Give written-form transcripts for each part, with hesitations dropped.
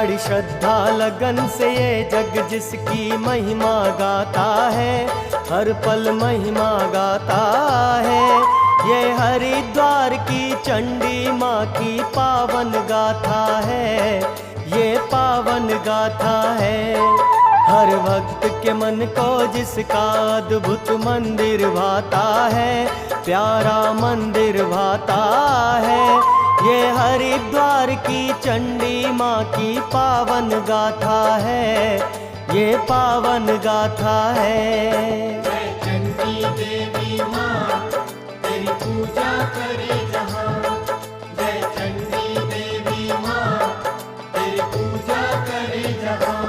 बड़ी श्रद्धा लगन से ये जग जिसकी महिमा गाता है, हर पल महिमा गाता है। ये हरिद्वार की चंडी माँ की पावन गाथा है, ये पावन गाथा है। हर भक्त के मन को जिसका अद्भुत मंदिर भाता है, प्यारा मंदिर भाता है। ये हरिद्वार की चंडी माँ की पावन गाथा है, ये पावन गाथा है। जय चंडी देवी माँ तेरी पूजा करे जहाँ, जय चंडी देवी माँ तेरी पूजा करे जहाँ।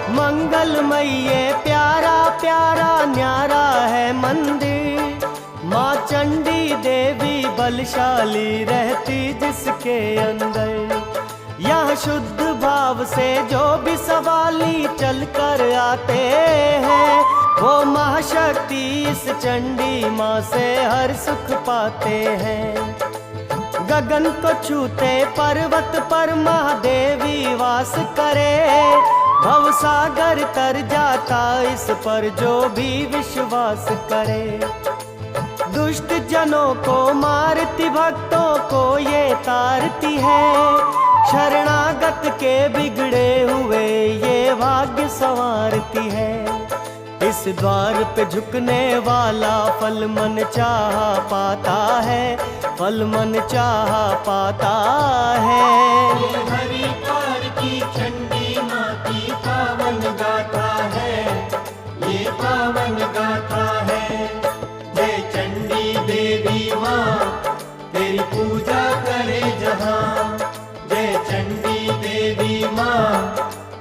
मंगलमय ये प्यारा प्यारा न्यारा है मंदिर, माँ चंडी देवी बलशाली रहती जिसके अंदर। यह शुद्ध भाव से जो भी सवाली चल कर आते हैं, वो महाशक्ति इस चंडी माँ से हर सुख पाते हैं। गगन को छूते पर्वत पर महादेवी वास करे, भव सागर तर जाता इस पर जो भी विश्वास करे। दुष्ट जनों को मारती भक्तों को ये तारती है, शरणागत के बिगड़े हुए ये भाग्य संवारती है। इस द्वार पे झुकने वाला फल मन चाह पाता है, फल मन चाह पाता है। ये हरिद्वार की चंडी माँ की पावन गाथा है, ये पावन गाथा है। जय चंडी देवी माँ तेरी पूजा करे जहाँ, जय चंडी देवी माँ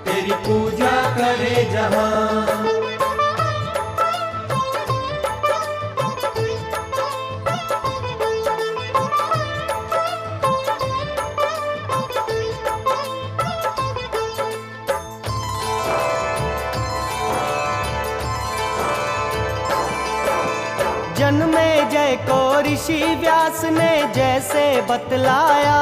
तेरी पूजा करे जहाँ। जन्मे जय को ऋषि व्यास ने जैसे बतलाया,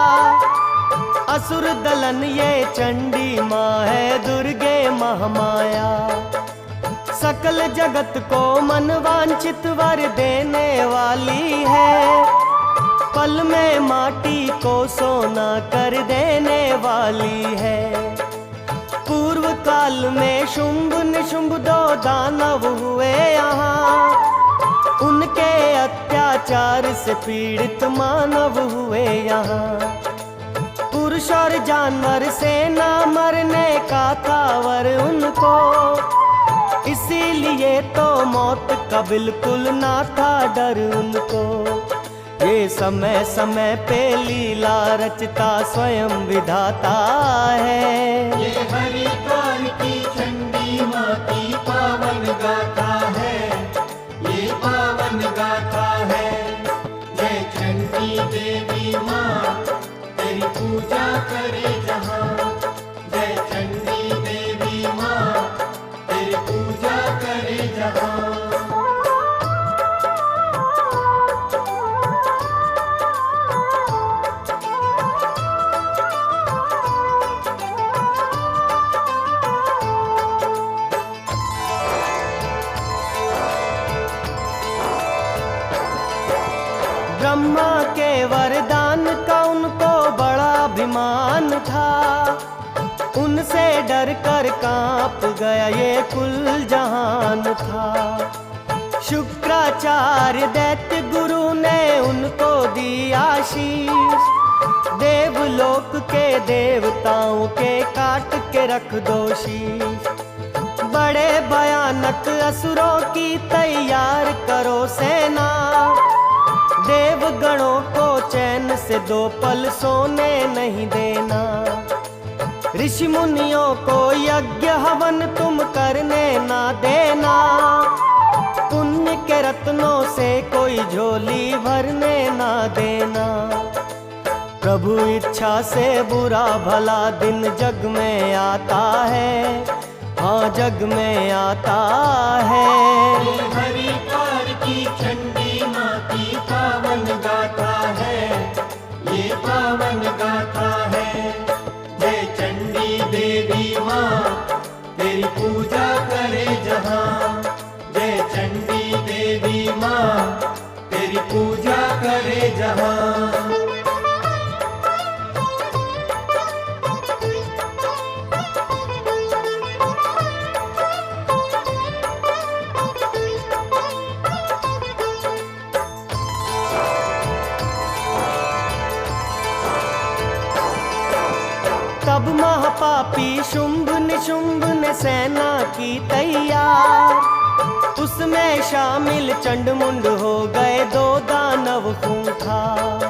असुर दलन ये चंडी माँ है दुर्गे महामाया। सकल जगत को मन वांछित वर देने वाली है, पल में माटी को सोना कर देने वाली है। पूर्व काल में शुंभ निशुंभ दो दानव हुए यहाँ, उनके अत्याचार से पीड़ित मानव हुए यहाँ। पुरुष और जानवर से ना मरने का था वर उनको, इसीलिए तो मौत का बिल्कुल ना था डर उनको। ये समय समय पे लीला रचता स्वयं विधाता है। ये हरिद्वार की चंडी माँ की पावन गाथा है, ये पावन गाथा है। जय चंडी देवी माँ तेरी पूजा करे जहाँ, जय चंडी देवी माँ तेरी पूजा करे जहाँ। ब्रह्मा के वरदान का उनको बड़ा अभिमान था, उनसे डर कर कांप गया ये कुल जहान था। शुक्राचार्य दैत्य गुरु ने उनको दी आशीष, देवलोक के देवताओं के काट के रख दो शीश। बड़े भयानक असुरों की तैयार करो सेना, देवगणों को चैन से दो पल सोने नहीं देना। ऋषि मुनियों को यज्ञ हवन तुम करने ना देना, पुण्य के रत्नों से कोई झोली भरने ना देना। प्रभु इच्छा से बुरा भला दिन जग में आता है, हाँ जग में आता है। ये हरिद्वार की चंडी माँ की पावन गाथा है, ये पावन गाथा है। जय चंडी देवी माँ तेरी पूजा करे जहाँ, जय चंडी देवी माँ तेरी पूजा करे जहाँ। तब महापापी शुंभ निशुंभ ने सेना की तैयार, उसमें शामिल चंडमुंड हो गए 2 दानव खूंखार।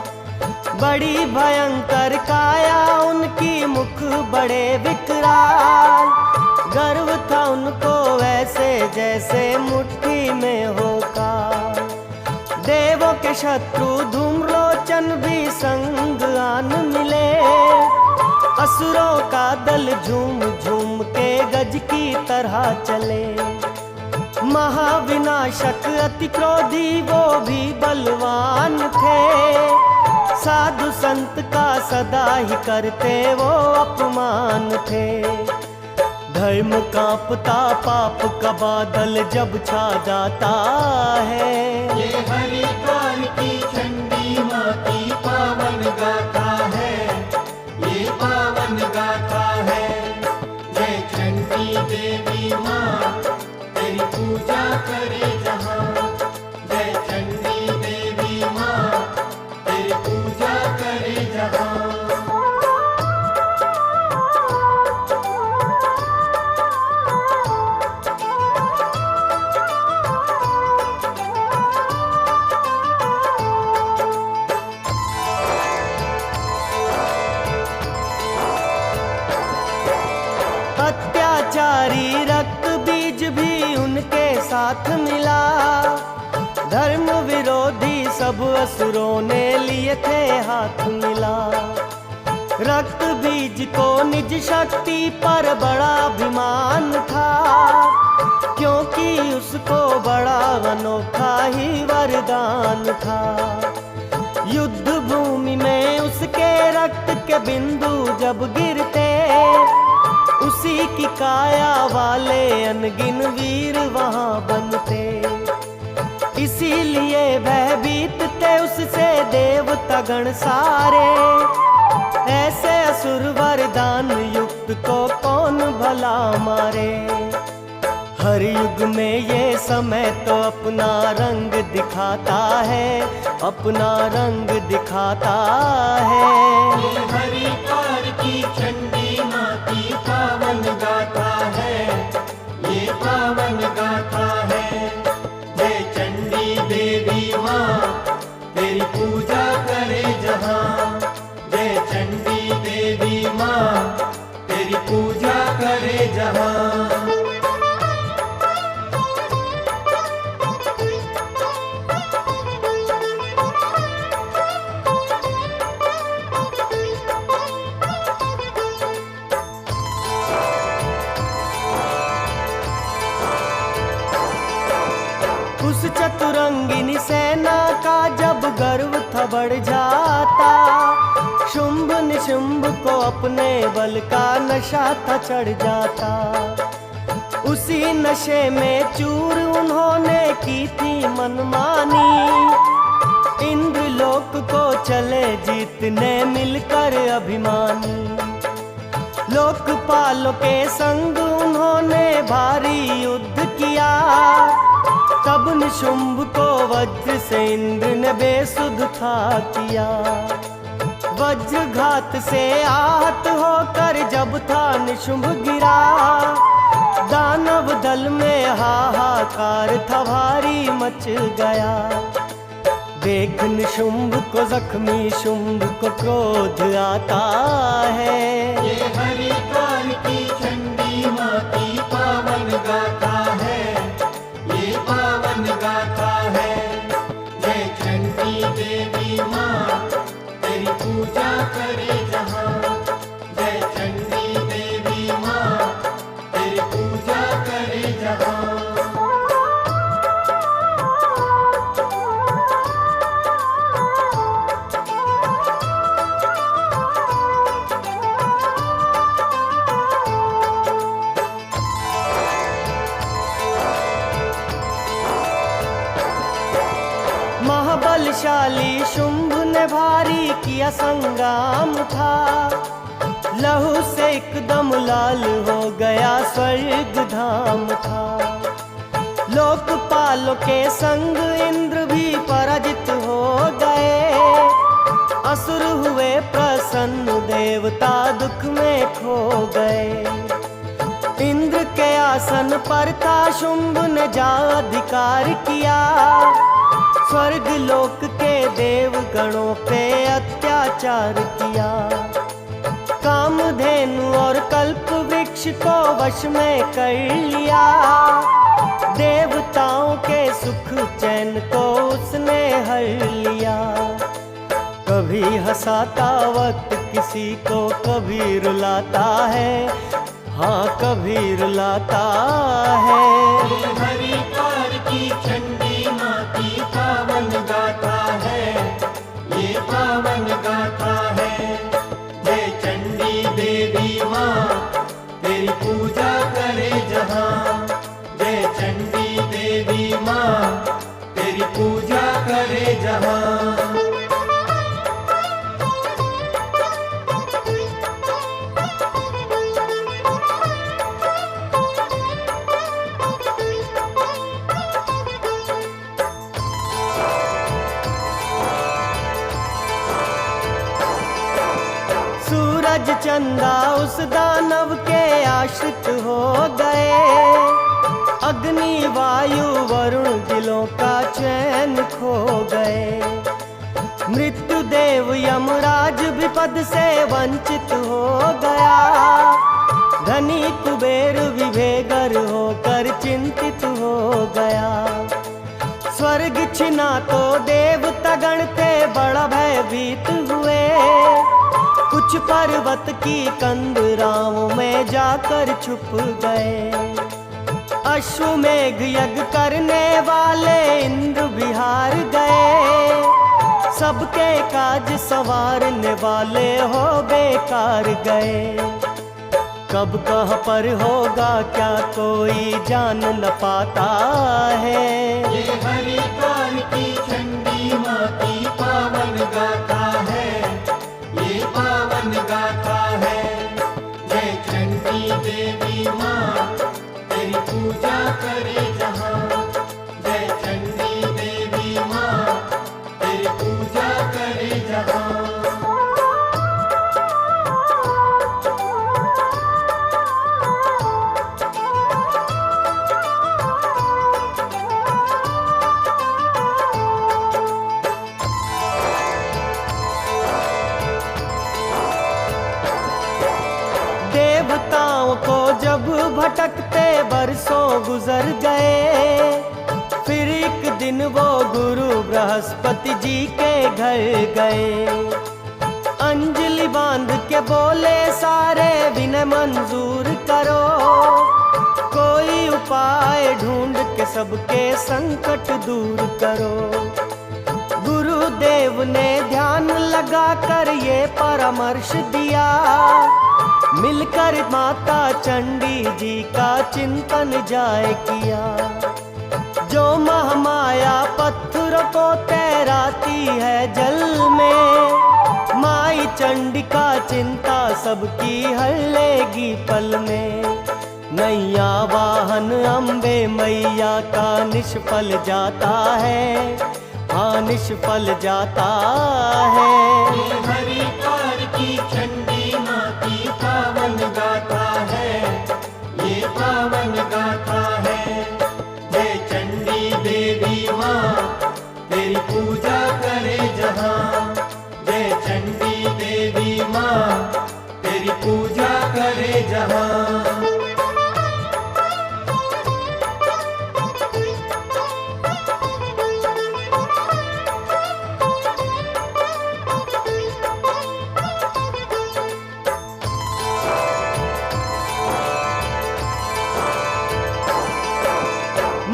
बड़ी भयंकर काया उनकी, मुख बड़े विकराल, गर्व था उनको वैसे जैसे मुट्ठी में हो काल। देवों के शत्रु धूम्रलोचन भी संग आन मिले, असुरों का दल झूम झूम के गज की तरह चले। महाविनाशक अति क्रोधी वो भी बलवान थे, साधु संत का सदा ही करते वो अपमान थे। धर्म कांपता पाप का बादल जब छा जाता है, ये हरिद्वार की चंडी माँ की पावन गाथा है, ये पावन गाथा है। जय चंडी देवी माँ तेरी पूजा करे जहाँ, जय चंडी देवी माँ तेरी पूजा करे जहाँ। अत्याचारी रक्त बीज भी उनके साथ मिला, धर्म विरोधी सब असुरों ने लिए थे हाथ मिला। रक्त बीज को निज शक्ति पर बड़ा अभिमान था, क्योंकि उसको बड़ा अनोखा ही वरदान था। युद्ध भूमि में उसके रक्त के बिंदु जब गिरते, उसी की काया वाले अनगिन वीर वहां बनते। इसीलिए भयभीत थे उससे देवता गण सारे, ऐसे असुर वरदान युक्त को कौन भला मारे। हर युग में ये समय तो अपना रंग दिखाता है, अपना रंग दिखाता है। ये हरिद्वार की चंडी माँ की पावन गाथा है, ये पावन गाथा है। जय चंडी देवी माँ तेरी पूजा करे जहाँ, जय चंडी देवी माँ तेरी पूजा करे जहाँ। उस चतुरंगिनी सेना का जब गर्व था बढ़ जाता, शुंभ निशुंभ को अपने बल का नशा था चढ़ जाता। उसी नशे में चूर उन्होंने की थी मनमानी, इंद्रलोक को चले जीतने मिलकर अभिमानी। लोकपालों के संग उन्होंने भारी युद्ध किया, तब निशुंभ को वज्र से इंद्र ने बेसुध था किया। वज्रघात से आहत होकर जब था निशुंभ गिरा, दानव दल में हाहाकार था भारी मच गया। देख निशुंभ को जख्मी शुंभ को क्रोध आता है। ये हरिद्वार की चंडी माँ की पावन गाथा है, ये पावन गाथा है। जय चंडी देवी माँ तेरी पूजा बलशाली शुंभ ने भारी किया संग्राम था, लहू से एकदम लाल हो गया स्वर्ग धाम था। लोकपालों के संग इंद्र भी पराजित हो गए, असुर हुए प्रसन्न देवता दुख में खो गए। इंद्र के आसन पर था शुंभ ने जा अधिकार किया, स्वर्ग लोक के देव गणों पे अत्याचार किया। कामधेनु और कल्प वृक्ष को वश में कर लिया, देवताओं के सुख चैन को उसने हर लिया। कभी हंसाता वक्त किसी को, कभी रुलाता है, हाँ कभी रुलाता है। ये हरिद्वार की चंडी माँ की पावन गाथा है, ये पावन गाथा है। जय चंडी देवी माँ तेरी पूजा करे जहाँ, जय चंडी देवी माँ तेरी पूजा करे जहाँ। सूरज चंदा उस दानव के आश्रित हो गए, अग्नि वायु वरुण दिलों का चैन खो गए। मृत्यु देव यमराज भी पद से वंचित हो गया, धनी कुबेर विभेगर होकर चिंतित हो गया। स्वर्ग छिना तो देवता गण थे बड़ा भयभीत हुए, कुछ पर्वत की कंदराओं में जाकर छुप गए। अश्वमेघ यज्ञ करने वाले इंद्र बिहार गए, सबके काज संवारने वाले हो बेकार गए। कब कहाँ पर होगा क्या कोई जान न पाता है। ये हरिद्वार की चंडी माँ की पावन गाथा है, ये पावन गाथा है। जय चंडी देवी माँ तेरी पूजा करे जहाँ, जय चंडी देवी माँ तेरी पूजा करे जहाँ। देवताओं को जब भटकते बरसों गुजर गए, फिर एक दिन वो गुरु बृहस्पति जी के घर गए। अंजलि बांध के बोले सारे विनय मंजूर करो, कोई उपाय ढूंढ के सबके संकट दूर करो। गुरुदेव ने ध्यान लगा कर ये परामर्श दिया, मिलकर माता चंडी जी का चिंतन जाए किया। जो महामाया पत्थरों को तैराती है जल में, माई चंडी का चिंता सबकी हर लेगी पल में। नैया वाहन अम्बे मैया का निष्फल जाता है, हाँ निष्फल जाता है। ये हरिद्वार की चंडी माँ की पावन गाथा है, ये पावन गाथा है। जय चंडी देवी माँ तेरी पूजा करे जहाँ, जय चंडी देवी माँ तेरी पूजा करे जहाँ।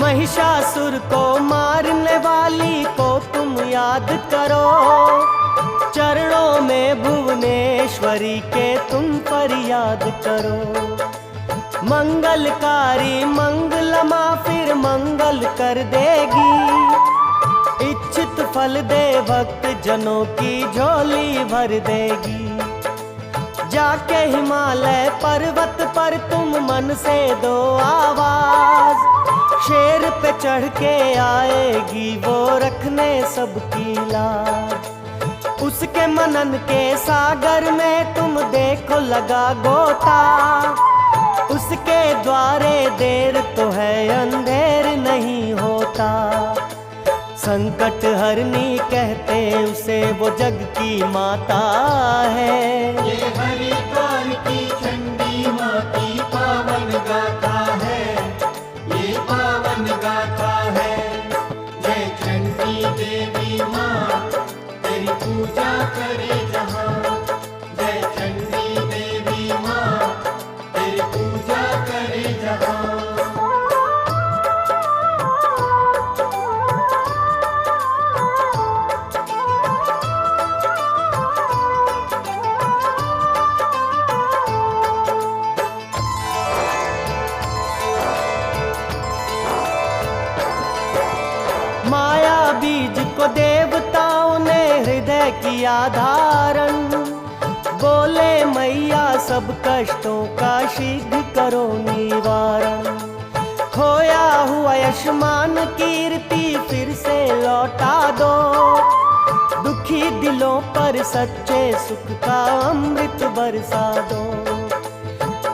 महिषासुर को मारने वाली को तुम याद करो, चरणों में भुवनेश्वरी के तुम फरियाद करो। मंगलकारी मंगलमा फिर मंगल कर देगी, इच्छित फल दे भक्त जनों की झोली भर देगी। जाके हिमालय पर्वत पर तुम मन से दो आवाज, शेर पे चढ़ के आएगी वो रखने सबकी लाज। उसके मनन के सागर में तुम देखो लगा गोता, उसके द्वारे देर तो है अंधेर नहीं होता। संकट हरनी कहते उसे वो जग की माता है। ये हरिद्वार की चंडी माँ की पावन गाथा है, ये पावन गाथा है। जय चंडी देवी माँ तेरी पूजा करे जहाँ, जय चंडी देवी माँ तेरी पूजा करे जहाँ। माया बीज को देवताओं ने हृदय किया धारण, बोले मैया सब कष्टों का शीघ्र करो निवारण। खोया हुआ यशमान कीर्ति फिर से लौटा दो, दुखी दिलों पर सच्चे सुख का अमृत बरसा दो।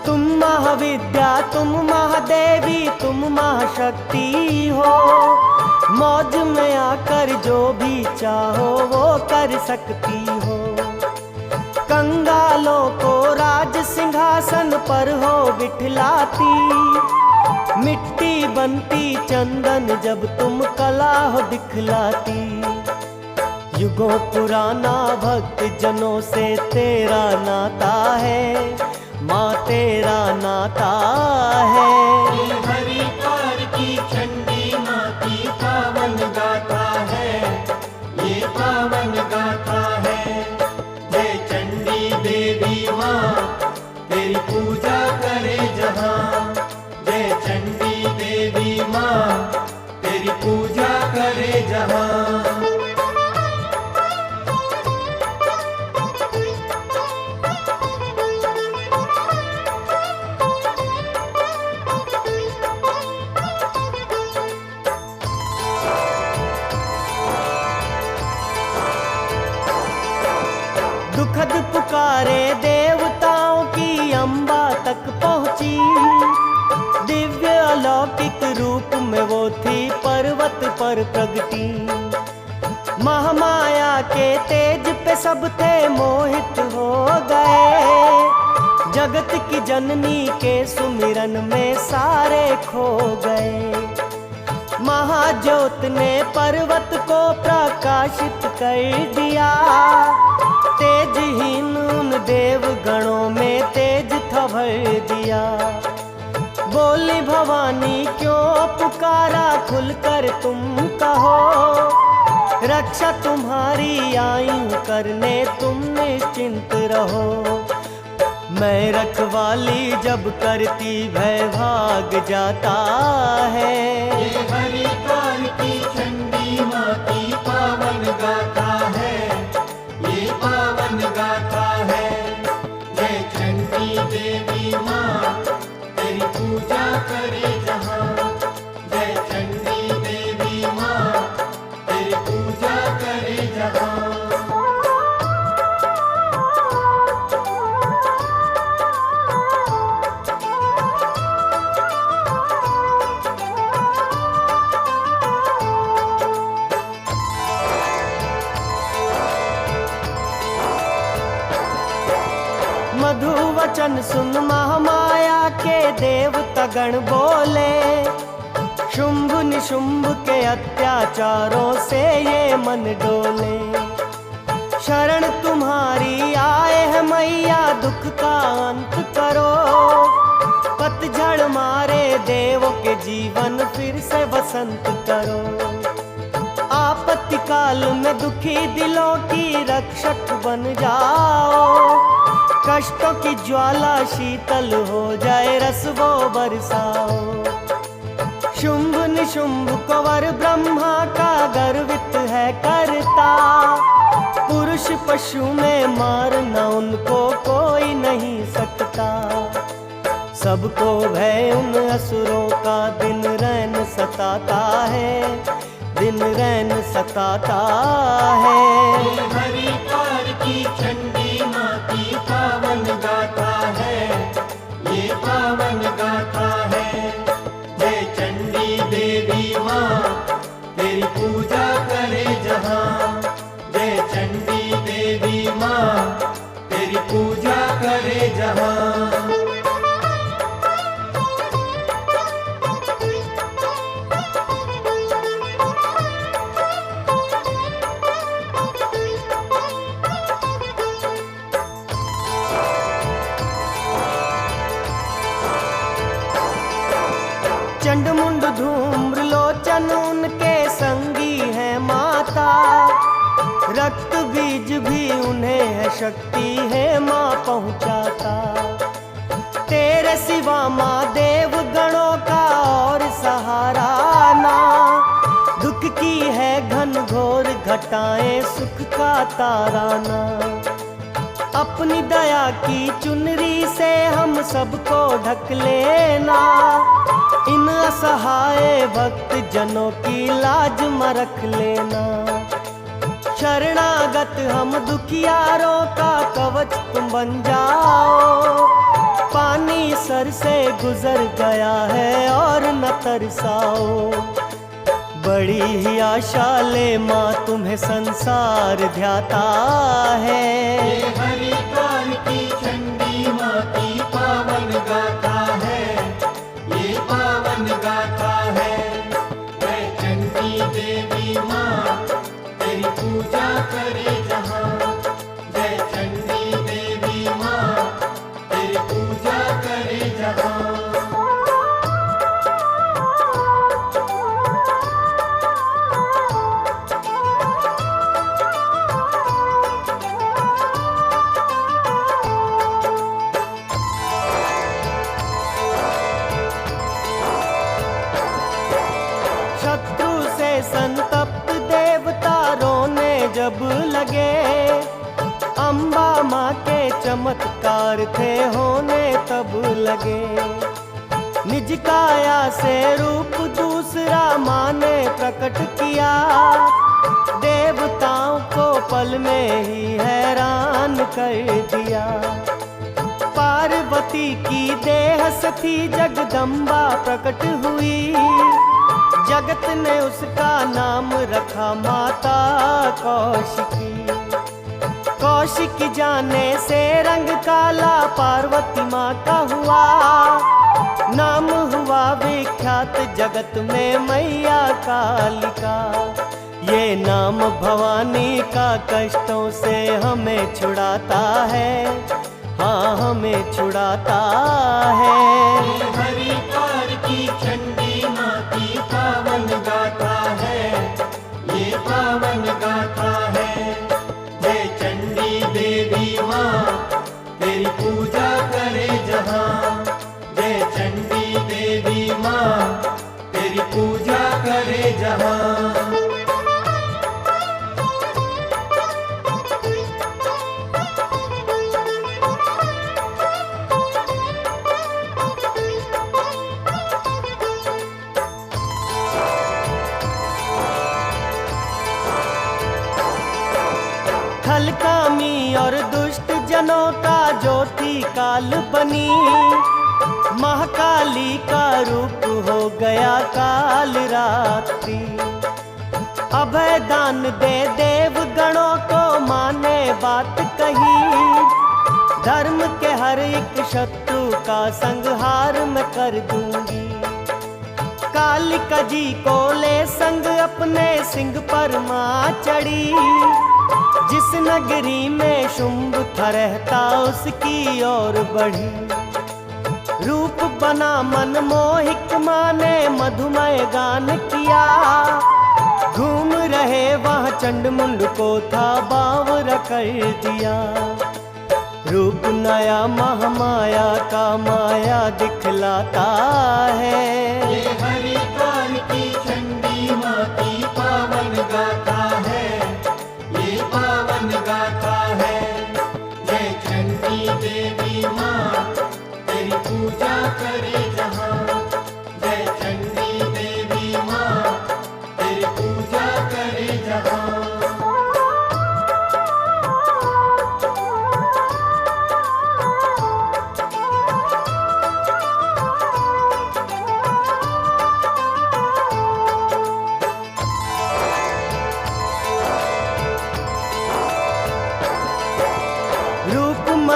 तुम महाविद्या तुम महादेवी तुम महाशक्ति हो, मौज में आकर जो भी चाहो वो कर सकती हो। कंगालों को राज सिंहासन पर हो बिठलाती, मिट्टी बनती चंदन जब तुम कला हो दिखलाती। युगों पुराना भक्त जनों से तेरा नाता है, माँ तेरा नाता है। ये हरिद्वार की चंडी माँ की पावन गाथा है, ये पावन गाथा है। जय चंडी देवी माँ तेरी पूजा करे जहाँ, जय चंडी देवी माँ तेरी पूजा करे जहाँ। दुखद पुकारे देवताओं की अम्बा तक पहुंची, दिव्य अलौकिक रूप में वो थी पर्वत पर प्रगटी। महामाया के तेज पे सब थे मोहित हो गए, जगत की जननी के सुमिरन में सारे खो गए। महाज्योत ने पर्वत को प्रकाशित कर दिया, तेजहीन उन देव गणों में तेज था भर दिया। बोली भवानी क्यों पुकारा खुलकर तुम कहो, रक्षा तुम्हारी आई हूँ करने तुम निश्चिंत रहो। मैं रखवाली जब करती भय भाग जाता है। ये हरिद्वार की चंडी माँ की पावन गाथा है, ये पावन गाथा है। जय चंडी देवी माँ तेरी पूजा करे जहाँ, जय चंडी देवी माँ तेरी पूजा करे जहाँ। मधु वचन सुन महामाया के देवता गण बोले, शुंभ निशुंभ के अत्याचारों से ये मन डोले। शरण तुम्हारी आए है मैया दुख का अंत करो, पतझड़ मारे देवों के जीवन फिर से वसंत करो। आपत्ति काल में दुखी दिलों की रक्षक बन जाओ, कष्टों की ज्वाला शीतल हो जाए रस वो बरसाओ। शुंभ निशुंभ को वर ब्रह्मा का गर्वित है करता, पुरुष पशु में मारना उनको कोई नहीं सकता। सबको भय उन असुरों का दिन रैन सताता है, दिन रैन सताता है। ये हरिद्वार की चंडी माँ की पावन गाथा है, ये पावन गाथा है। जय चंडी देवी माँ तेरी पूजा करे जहाँ, जय चंडी देवी माँ तेरी पूजा करे जहाँ। चंडमुंड धूम्र लोचन उनके संगी है माता, रक्त बीज भी उन्हें है शक्ति है माँ पहुँचाता। तेरे सिवा माँ देव गणों का और सहारा ना, दुख की है घन घोर घटाएं सुख का ताराना। अपनी दया की चुनरी से हम सबको ढक लेना, इन असहाय भक्त जनों की लाज मरख लेना। शरणागत हम दुखियारों का कवच तुम बन जाओ, पानी सर से गुजर गया है और न तरसाओ। बड़ी ही आशा ले माँ तुम्हें संसार ध्याता है। ये हरिद्वार की चंडी माँ की पावन गाथा है, ये पावन गाथा है। जय चंडी देवी माँ तेरी पूजा करे जहाँ, जय चंडी देवी माँ तेरी पूजा करे जहाँ। शत्रु से संतप्त देवता रोने जब लगे, अम्बा माँ के चमत्कार थे होने तब लगे। निज काया से रूप दूसरा माँ ने प्रकट किया, देवताओं को पल में ही हैरान कर दिया। पार्वती की देह से थी जगदम्बा प्रकट हुई, जगत ने उसका नाम रखा माता कौशिकी। कौशिकी जाने से रंग काला पार्वती माँ का हुआ, नाम हुआ विख्यात जगत में मैया कालिका। ये नाम भवानी का कष्टों से हमें छुड़ाता है, हाँ हमें छुड़ाता है। ये हरिद्वार की चंडी माँ की पावन गाथा है, ये पावन गाथा है। जय चंडी देवी माँ तेरी पूजा करे जहाँ, जय चंडी देवी माँ तेरी पूजा करे जहाँ। खलकामी और दुष्ट जनों का ज्योति काल बनी, महाकाली का रूप हो गया काल रात्रि। अभय दान दे देव गणों को माने बात कही, धर्म के हर एक शत्रु का संहार मैं कर दूंगी। कालिका जी को ले संग अपने सिंह पर माँ चढ़ी, जिस नगरी में शुंभ था रहता उसकी ओर बढ़ी। रूप बना मन मोहिक माँ ने मधुमय गान किया, घूम रहे वहाँ चंडमुंड को था बावरा कर दिया। रूप नया महामाया का माया दिखलाता है। ये हरिद्वार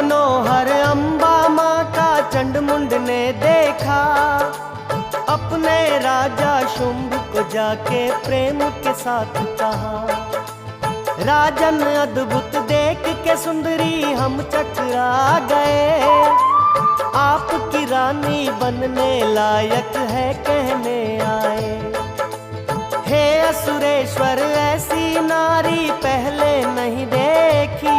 मनोहर अम्बा माँ का चंडमुंड ने देखा, अपने राजा शुंभ को जाके प्रेम के साथ कहा। राजन अद्भुत देख के सुंदरी हम चकरा गए, आपकी रानी बनने लायक है कहने आए। हे असुरेश्वर ऐसी नारी पहले नहीं देखी,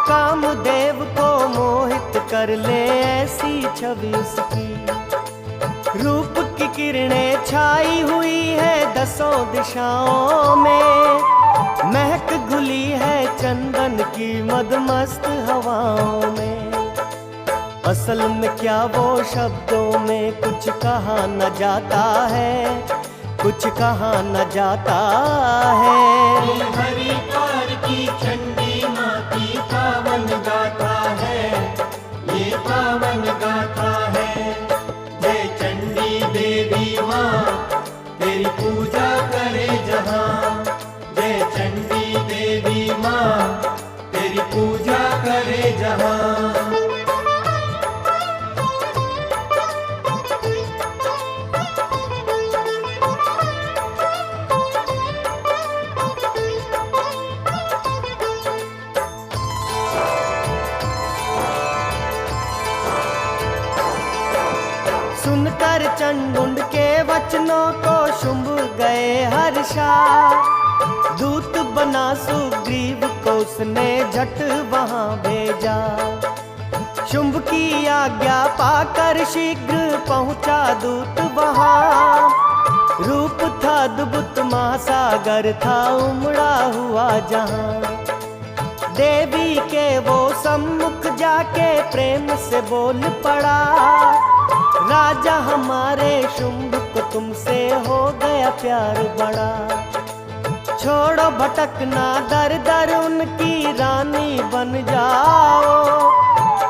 कामदेव को मोहित कर ले ऐसी छवि उसकी। रूप की किरणें छाई हुई है दसों दिशाओं में, महक घुली है चंदन की मदमस्त हवाओं में। असल में क्या वो शब्दों में कुछ कहा न जाता है, कुछ कहा न जाता है। ये हरिद्वार की चंडी माँ की पावन गाथा है, ये पावन गाथा है। जय चंडी देवी माँ तेरी पूजा करे जहाँ, जय चंडी देवी माँ तेरी पूजा करे जहाँ। सुनकर चंडमुंड के वचनों को शुंभ गए हर्षा, दूत बना सुग्रीव को उसने झट वहां भेजा। शुंभ की आज्ञा पाकर शीघ्र पहुंचा दूत वहां, रूप था अद्भुत महासागर था उमड़ा हुआ जहां। देवी के वो सम्मुख जाके प्रेम से बोल पड़ा, राजा हमारे शुंभ को तुमसे हो गया प्यार बड़ा। छोड़ो भटकना दर दर उनकी रानी बन जाओ,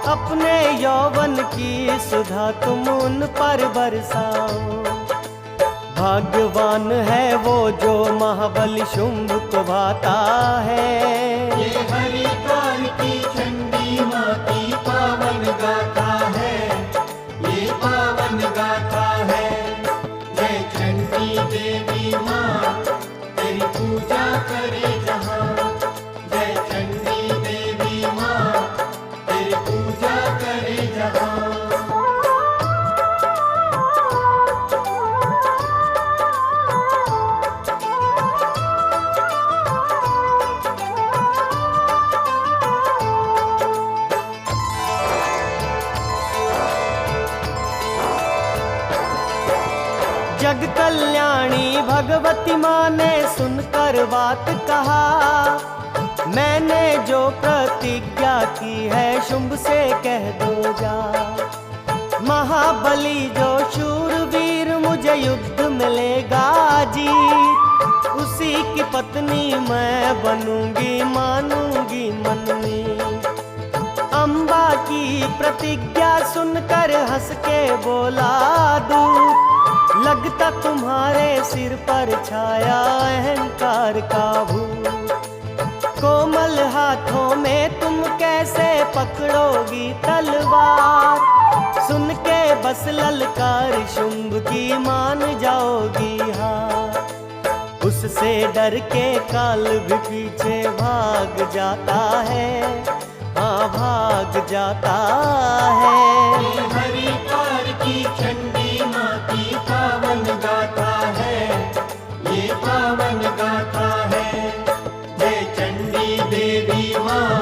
अपने यौवन की सुधा तुम उन पर बरसाओ। भाग्यवान है वो जो महाबली शुंभ को भाता है। ये हरिद्वार की चंडी माँ की पावन गाथा है, ये पावन गाथा है। जय चंडी देवी माँ तेरी पूजा करे जहाँ, जय चंडी देवी माँ तेरी पूजा करे जहाँ। जग कल्याणी भगवती माँ ने सुनकर बात कहा, मैंने जो प्रतिज्ञा की है शुंभ से कह दो जा। महाबली जो शूरवीर मुझे युद्ध मिलेगा जीत, उसी की पत्नी मैं बनूंगी मानूंगी मन में। अम्बा की प्रतिज्ञा सुनकर हंस के बोला दूत, लगता तुम्हारे सिर पर छाया अहंकार का भूत। कोमल हाथों में तुम कैसे पकड़ोगी तलवार, सुन के बस ललकार शुंभ की मान जाओगी हार। उससे डर के काल भी पीछे भाग जाता है, हाँ भाग जाता है। ये हरिद्वार की चंडी माँ की पावन गाथा है, ये पावन गाथा है। जय चंडी देवी माँ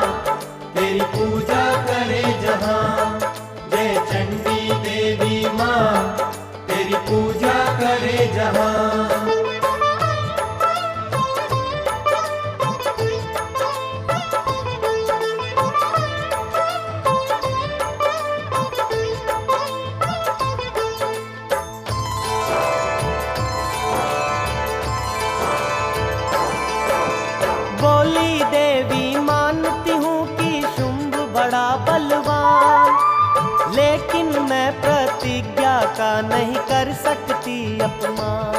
तेरी पूजा करे जहाँ, जय चंडी देवी माँ तेरी पूजा करे जहाँ। बोली देवी मानती हूँ कि शुंभ बड़ा बलवान, लेकिन मैं प्रतिज्ञा का नहीं कर सकती अपमान।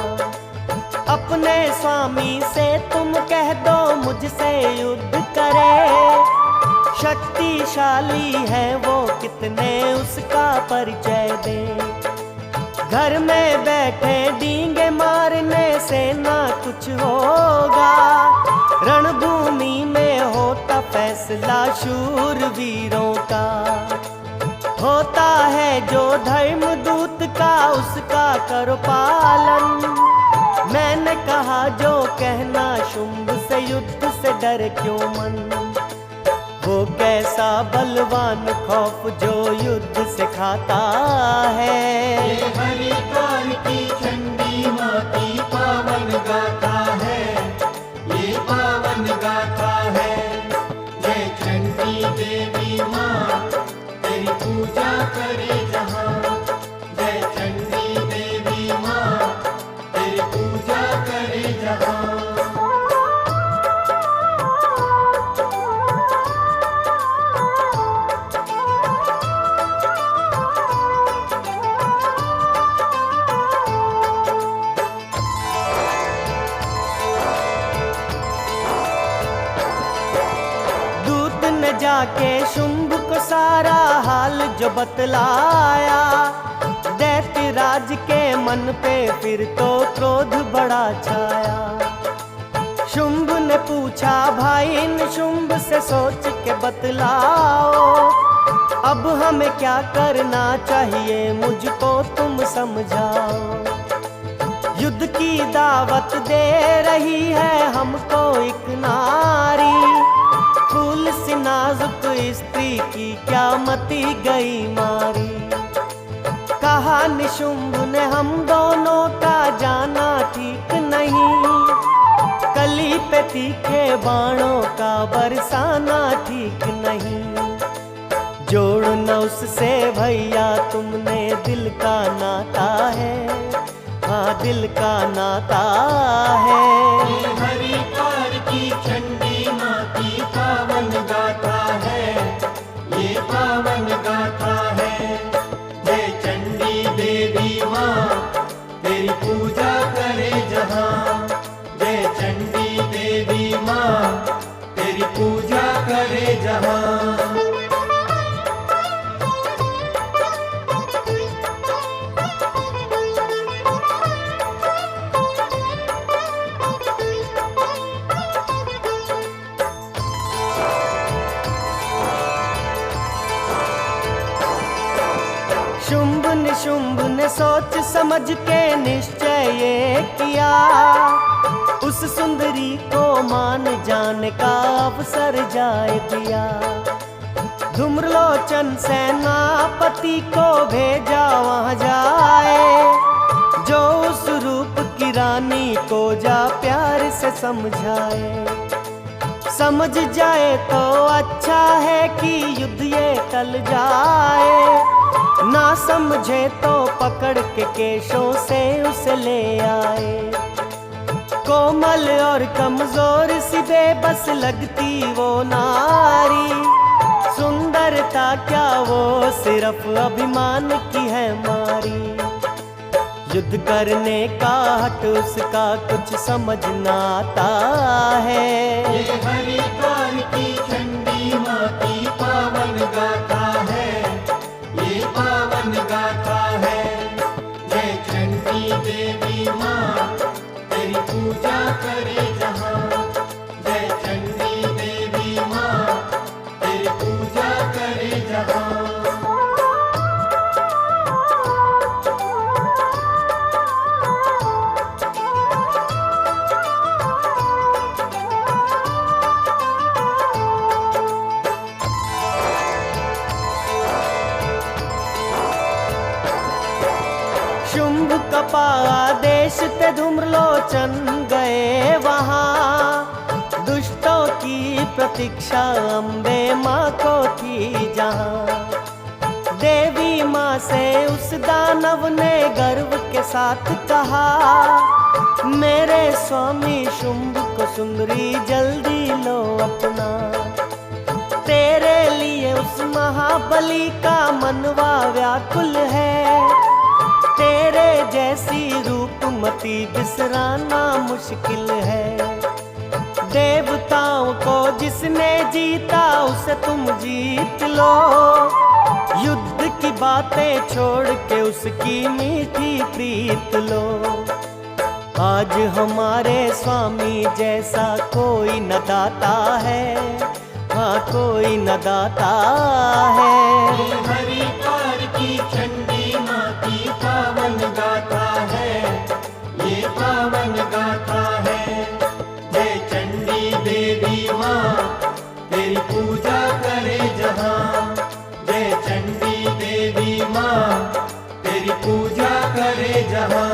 अपने स्वामी से तुम कह दो मुझसे युद्ध करे, शक्तिशाली है वो, कितने उसका परिचय दे। घर में बैठे डींगे मारने से ना कुछ होगा, रणभूमि में होता फैसला शूरवीरों का। होता है जो धर्म दूत का, उसका करो पालन। मैंने कहा जो कहना, शुंभ से युद्ध से डर क्यों मन। वो कैसा बलवान खौफ जो युद्ध से खाता है। ये हरिकाल की चंडी माँ की पावन गाथा है, ये पावन गाथा है। जय चंडी देवी माँ, तेरी पूजा करे जहाँ। जय चंडी देवी माँ, तेरी पूजा करे जहाँ। जाके शुंभ को सारा हाल जो बतलाया, दैत्य राज के मन पे फिर तो क्रोध बड़ा छाया। शुंभ ने पूछा भाई निशुंभ से, सोच के बतलाओ अब हमें क्या करना चाहिए, मुझको तुम समझाओ। युद्ध की दावत दे रही है हमको एक नारी, फूल सी नाजुक स्त्री की क्या मती गई मारी। कहा निशुंभ ने हम दोनों का जाना ठीक नहीं, कली पे तीखे बाणों का बरसाना ठीक नहीं। जोड़ना उससे भैया तुमने दिल का नाता है, हाँ दिल का नाता है। ये हरिकाल की चंडी माँ की पावन गाथा है, ये पावन गाथा है। जय चंडी देवी माँ, तेरी पूजा करे जहाँ। जय चंडी देवी माँ, तेरी पूजा करे जहाँ। शुंभ निशुंभ ने सोच समझ के निश्चय ये किया, उस सुंदरी को मान जाने का अवसर जाए दिया। धूम्रलोचन सेनापति को भेजा वहां जाए, जो उस रूप की रानी को जा प्यार से समझाए। समझ जाए तो अच्छा है कि युद्ध ये टल जाए, ना समझे तो पकड़ के केशों से उसे ले आए। कोमल और कमजोर सी बेबस लगती वो नारी, सुंदरता क्या वो सिर्फ अभिमान की है मारी। युद्ध करने का हट उसका कुछ समझ ना आता है। ये हरिकाल की चंडी माँ की पावन गाथा है, ये पावन गाथा है। जय चंडी देवी माँ, तेरी पूजा करे जहाँ। जय चंडी देवी माँ, तेरी पूजा करे जहाँ। शुंभ कपा आदेश ते धूम्रलोचन गए वहां, दुष्टों की प्रतीक्षा अम्बे माँ को थी जहां। देवी माँ से उस दानव ने गर्व के साथ कहा, मेरे स्वामी शुंभ को सुंदरी जल्दी लो अपना। तेरे लिए उस महाबली का मनवा व्याकुल है, तेरे जैसी रूपमती बिसराना मुश्किल है। देवताओं को जिसने जीता उसे तुम जीत लो। युद्ध की बातें छोड़ के उसकी मीठी प्रीत लो। आज हमारे स्वामी जैसा कोई न दाता है, हाँ कोई न दाता है। ये हरिद्वार की चंडी माँ की पावन गाथा है, ये पावन गाथा है। जय चंडी देवी माँ तेरी पूजा करे जहाँ, जय चंडी देवी माँ तेरी पूजा करे जहाँ।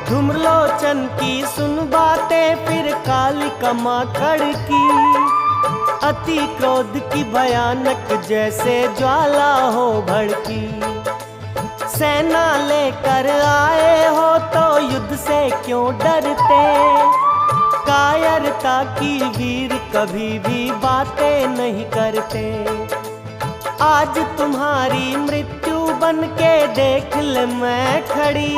धूम्रलोचन की सुन बातें फिर कालिका माकड़ की, अति क्रोध की भयानक जैसे ज्वाला हो भड़की। सेना लेकर आए हो तो युद्ध से क्यों डरते, कायरता की वीर कभी भी बातें नहीं करते। आज तुम्हारी मृत्यु बन के देख ले मैं खड़ी,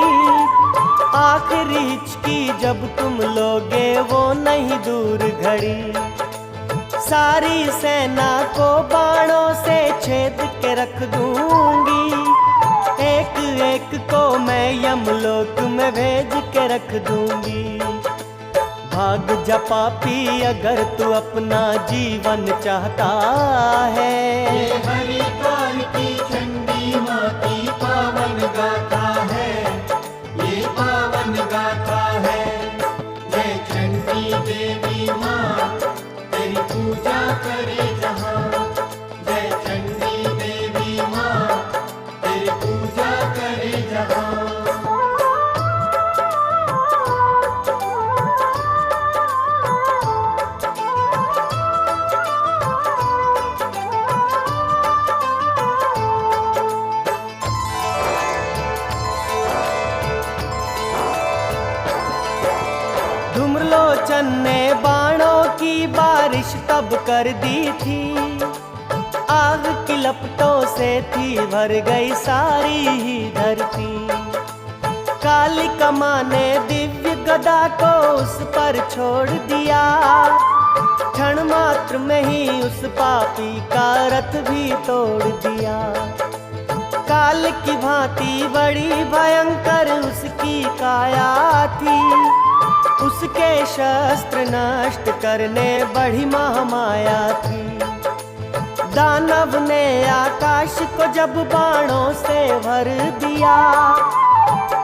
आखिरी हिचकी जब तुम लोगे वो नहीं दूर घड़ी। सारी सेना को बाणों से छेद के रख दूंगी, एक एक को मैं यमलोक में भेज के रख दूंगी। भाग जा पापी अगर तू अपना जीवन चाहता है। ये हरिद्वार की चंडी माँ की पावन गाथा है, ये पावन गाथा है। जय चंडी देवी माँ तेरी पूजा करे जहाँ, जय चंडी देवी माँ तेरी पूजा करे जहाँ। धूम्रलोचन ने बाणों की बारिश तब कर दी थी, आग की लपटों से थी भर गई सारी ही धरती। कालिका माँ ने दिव्य गदा को उस पर छोड़ दिया, क्षण मात्र में ही उस पापी का रथ भी तोड़ दिया। काल की भांति बड़ी भयंकर उसकी काया थी, उसके शस्त्र नष्ट करने बड़ी महामाया थी। दानव ने आकाश को जब बाणों से भर दिया,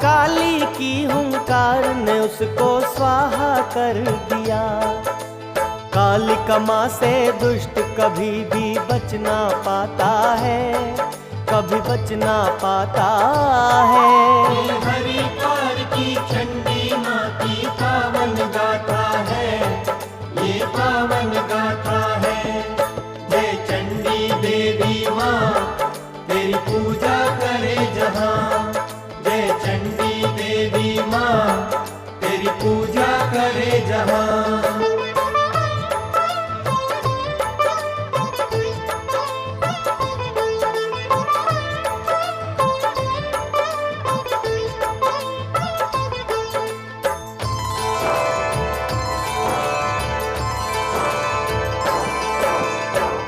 काली की हुंकार ने उसको स्वाहा कर दिया। कालिका माँ से दुष्ट कभी भी बच ना पाता है, कभी बच ना पाता है। ये हरिद्वार की चंडी माँ की पावन गाथा है, ये पावन गाथा है। जय चंडी देवी माँ तेरी पूजा करे जहाँ, जय चंडी देवी माँ तेरी पूजा करे जहाँ।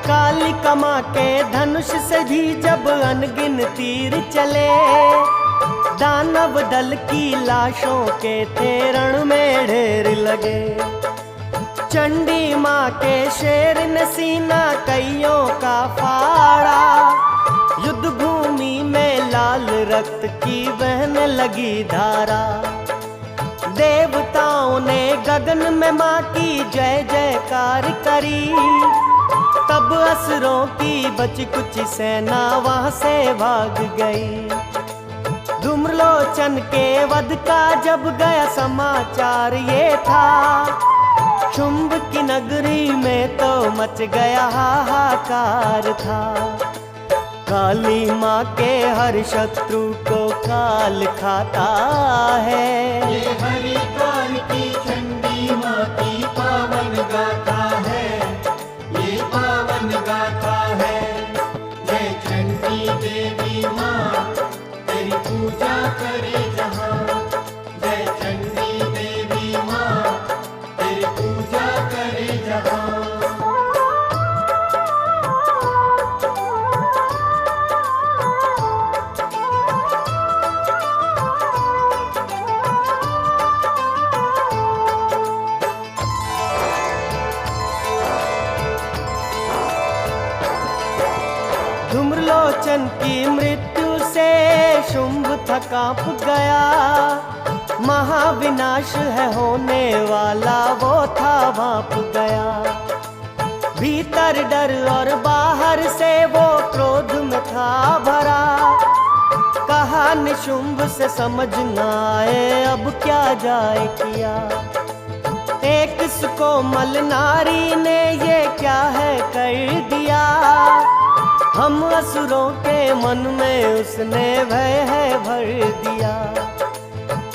कालिका माँ के धनुष से भी जब अनगिन तीर चले, दानव दल की लाशों के थे रण में ढेर लगे। चंडी माँ के शेर ने सीना कईयों का फाड़ा, युद्ध भूमि में लाल रक्त की बहने लगी धारा। देवताओं ने गगन में माँ की जय जयकार करी, तब असुरों की बची कुछ सेना वहां से भाग गई। धूम्रलोचन के वध का जब गया समाचार ये था, शुंभ की नगरी में तो मच गया हाहाकार था। काली माँ के हर शत्रु को काल खाता है। ये हरि काल की चंडी माँ की पावन गाथा है, ये पावन गाथा है। जय चंडी देवी माँ तेरी पूजा करे जहाँ, जय चंडी देवी माँ तेरी पूजा करे जहाँ। धूम्रलोचन की मृत्यु से शुंभ था कांप गया, महाविनाश है होने वाला वो था भाप गया। भीतर डर और बाहर से वो क्रोध में था भरा, कहा निशुंभ से समझ न आए अब क्या जाए किया। एक सुकोमल नारी ने ये क्या है कर दिया, हम असुरों के मन में उसने भय है भर दिया।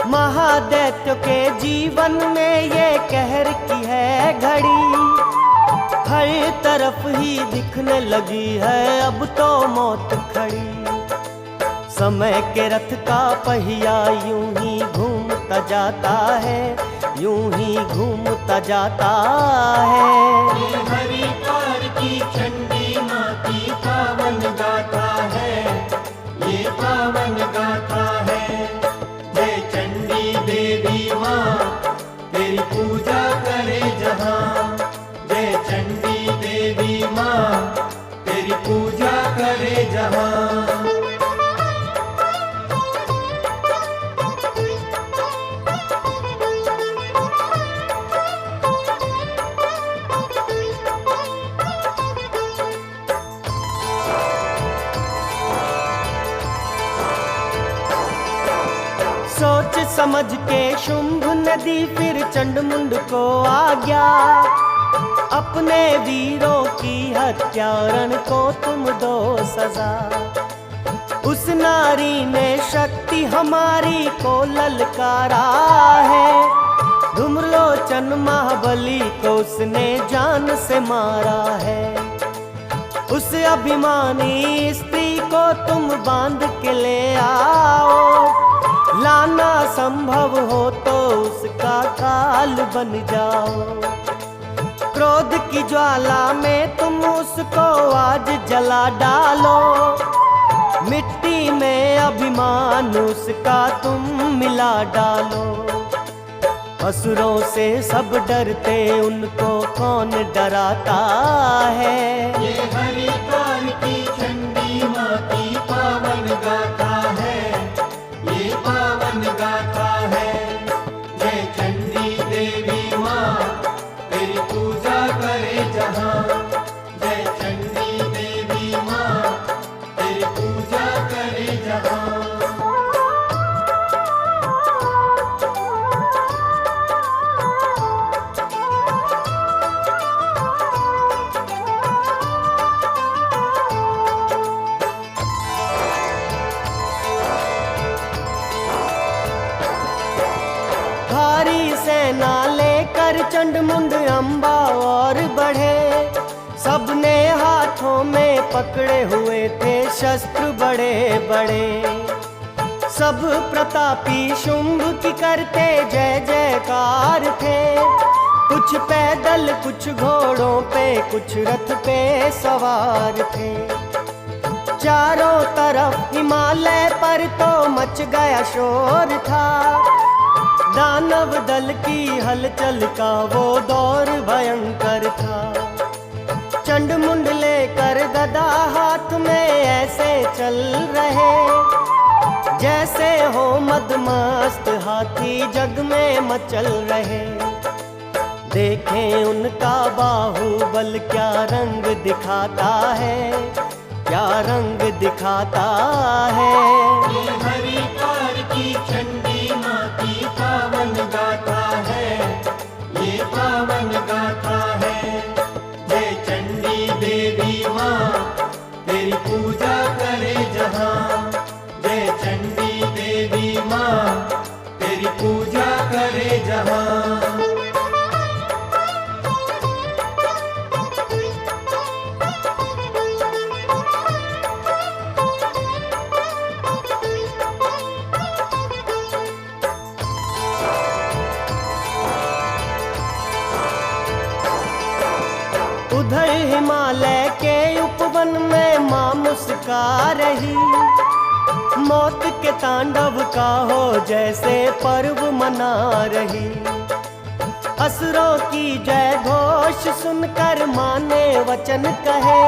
महादैत्य के जीवन में ये कहर की है घड़ी, हर तरफ ही दिखने लगी है अब तो मौत खड़ी। समय के रथ का पहिया यूं ही घूमता जाता है, यूं ही घूमता जाता है। ये हरि काल की चंडी माँ की पावन गाथा है, ये पावन गाथा है। जय चंडी देवी माँ तेरी पूजा करे जहाँ, जय चंडी देवी माँ तेरी पूजा करे जहाँ। सोच समझ के शुंभ नदी फिर चंडमुंड को आ गया, अपने वीरों की हत्यारण को तुम दो सजा। उस नारी ने शक्ति हमारी को ललकारा है, धूम्रलोचन महाबली को उसने जान से मारा है। उस अभिमानी स्त्री को तुम बांध के ले आओ, लाना संभव हो तो उसका काल बन जाओ। क्रोध की ज्वाला में तुम उसको आज जला डालो, मिट्टी में अभिमान उसका तुम मिला डालो। असुरों से सब डरते उनको कौन डराता है। ये हरि काल की चंडी माँ की पावन गाथा है, ये पावन गाथा है। जय चंडी देवी माँ तेरी पूजा करे जहाँ, जय चंडी देवी माँ तेरी पूजा करे जहाँ। भारी सेना लेकर चंडमुंड अम्बा और बढ़े, सबने हाथों में पकड़े हुए थे शस्त्र बड़े बड़े। सब प्रतापी शुंभ की करते जय जयकार थे, कुछ पैदल कुछ घोड़ों पे कुछ रथ पे सवार थे। चारों तरफ हिमालय पर तो मच गया शोर था, दानव दल की हलचल का वो दौर भयंकर था। चंडमुंड लेकर गदा हाथ में ऐसे चल रहे, जैसे हो मदमस्त हाथी जग में मचल रहे। देखें उनका बाहुबल क्या रंग दिखाता है, क्या रंग दिखाता है। ये हरि काल की चंडी माँ की पावन गाथा है, ये पावन गाथा है। जय चंडी देवी माँ तेरी पूजा कर हिमालय के उपवन में माँ मुस्का रही, मौत के तांडव का हो जैसे पर्व मना रही। असुरों की जय घोष सुनकर माँ ने वचन कहे,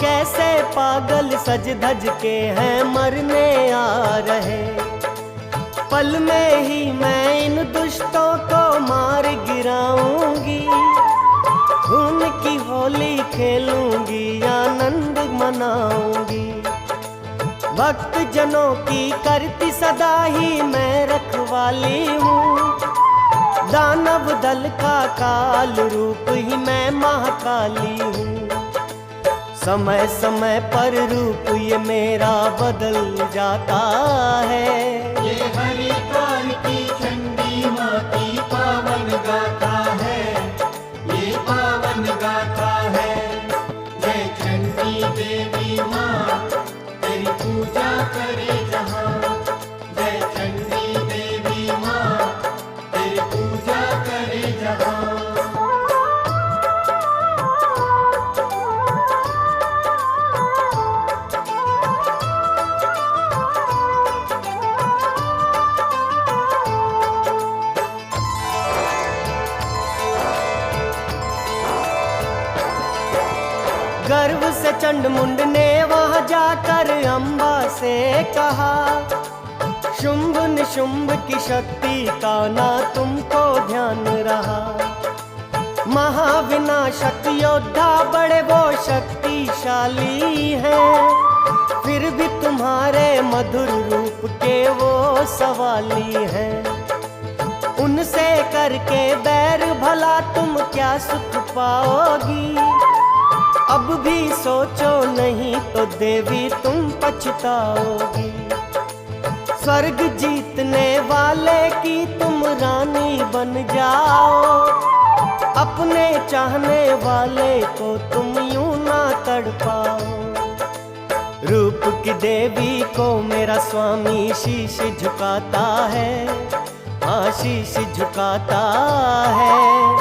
कैसे पागल सज धज के हैं मरने आ रहे। पल में ही मैं इन दुष्टों को मार गिराऊंगी, खून की होली खेलूंगी, आनंद मनाऊंगी। भक्त जनों की करती सदा ही मैं रखवाली हूँ, दानव दल का काल रूप ही मैं महाकाली हूँ। समय समय पर रूप ये मेरा बदल जाता है। ये हरिद्वार की चंडी माँ की पावन गाथा है, ये पावन गाथा है। जय चंडी देवी माँ तेरी पूजा करे जहाँ, जय चंडी देवी माँ तेरी पूजा करे जहाँ। गर्व से चंडमुंड ने वहां जाकर अम्बा से कहा, शुंभ निशुंभ की शक्ति का ना तुमको ध्यान रहा। महाविनाशक योद्धा बड़े वो शक्तिशाली हैं, फिर भी तुम्हारे मधुर रूप के वो सवाली हैं। उनसे करके बैर भला तुम क्या सुख पाओगी, अब भी सोचो नहीं तो देवी तुम पछताओगी। स्वर्ग जीतने वाले की तुम रानी बन जाओ, अपने चाहने वाले को तुम यूं ना तड़पाओ। रूप की देवी को मेरा स्वामी शीश झुकाता है, हाँ शीश झुकाता है।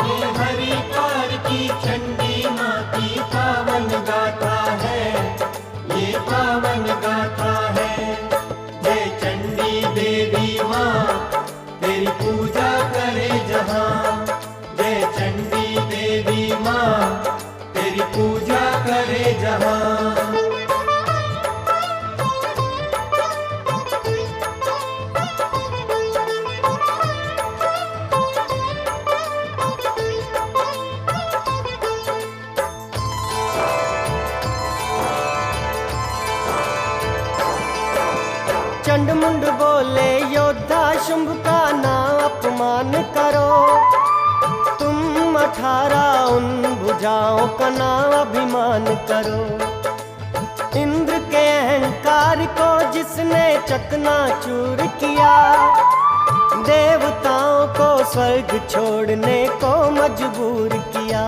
ये हरिद्वार की चंडी माँ की पावन गाथा है, ये पावन गाथा है। जय चंडी देवी माँ तेरी पूजा करे जहाँ, जय चंडी देवी माँ तेरी पूजा करे जहाँ। चंडमुंड बोले, योद्धा शुंभ का ना अपमान करो, तुम 18 उन भुजाओं का ना अभिमान करो। इंद्र के अहंकार को जिसने चकनाचूर किया, देवताओं को स्वर्ग छोड़ने को मजबूर किया।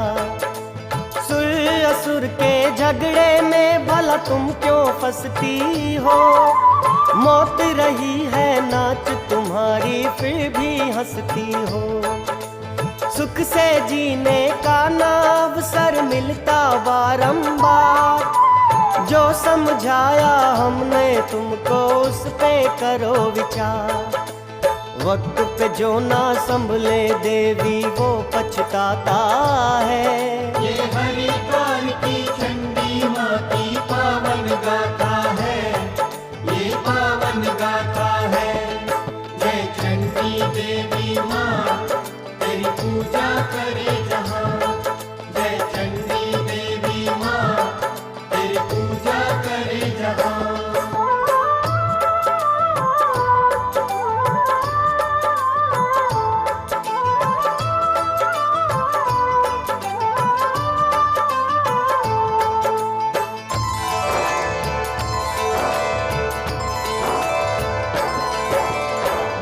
सुर असुर के झगड़े में भला तुम क्यों फंसती हो, मौत रही है नाच तुम्हारी फिर भी हंसती हो। सुख से जीने का ना अवसर मिलता बारंबार, जो समझाया हमने तुमको उस पे करो विचार। वक्त पे जो ना संभले देवी वो पछताता है। ये हरिद्वार की चंडी माँ की पावन गाथा है, ये पावन गाथा है। जय चंडी देवी माँ तेरी पूजा करे जहाँ, जय चंडी देवी माँ तेरी पूजा करे जहाँ।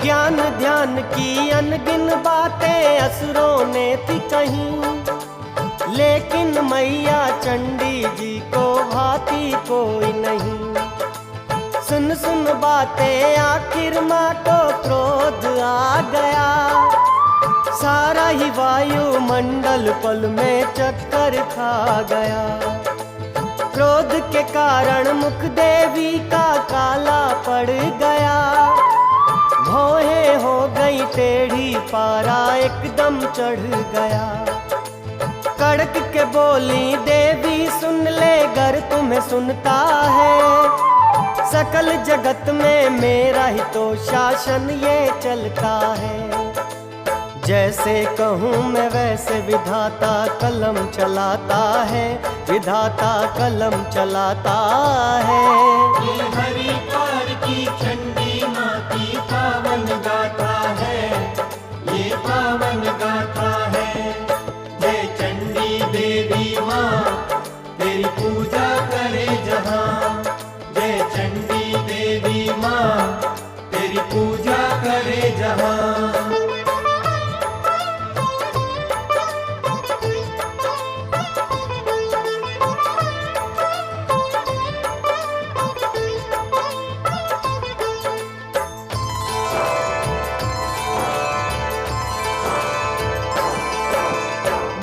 ज्ञान ध्यान की अनगिन बातें असुरों ने थी कहीं, लेकिन मैया चंडी जी को भाती कोई नहीं। सुन सुन बातें आखिर माँ को क्रोध आ गया, सारा ही वायुमंडल पल में चक्कर खा गया। क्रोध के कारण मुख देवी का काला पड़ गया। भौहें हो गई टेढ़ी, पारा एकदम चढ़ गया। कड़क के बोली देवी सुन ले गर तुम्हें सुनता है। सकल जगत में मेरा ही तो शासन ये चलता है। जैसे कहूँ मैं वैसे विधाता कलम चलाता है। विधाता कलम चलाता है। ये हरिद्वार की चंडी माँ की पावन गाथा है। ये पावन गाथा है। जय चंडी देवी माँ तेरी पूजा करे जहाँ। जय चंडी देवी माँ तेरी पूजा करे जहाँ।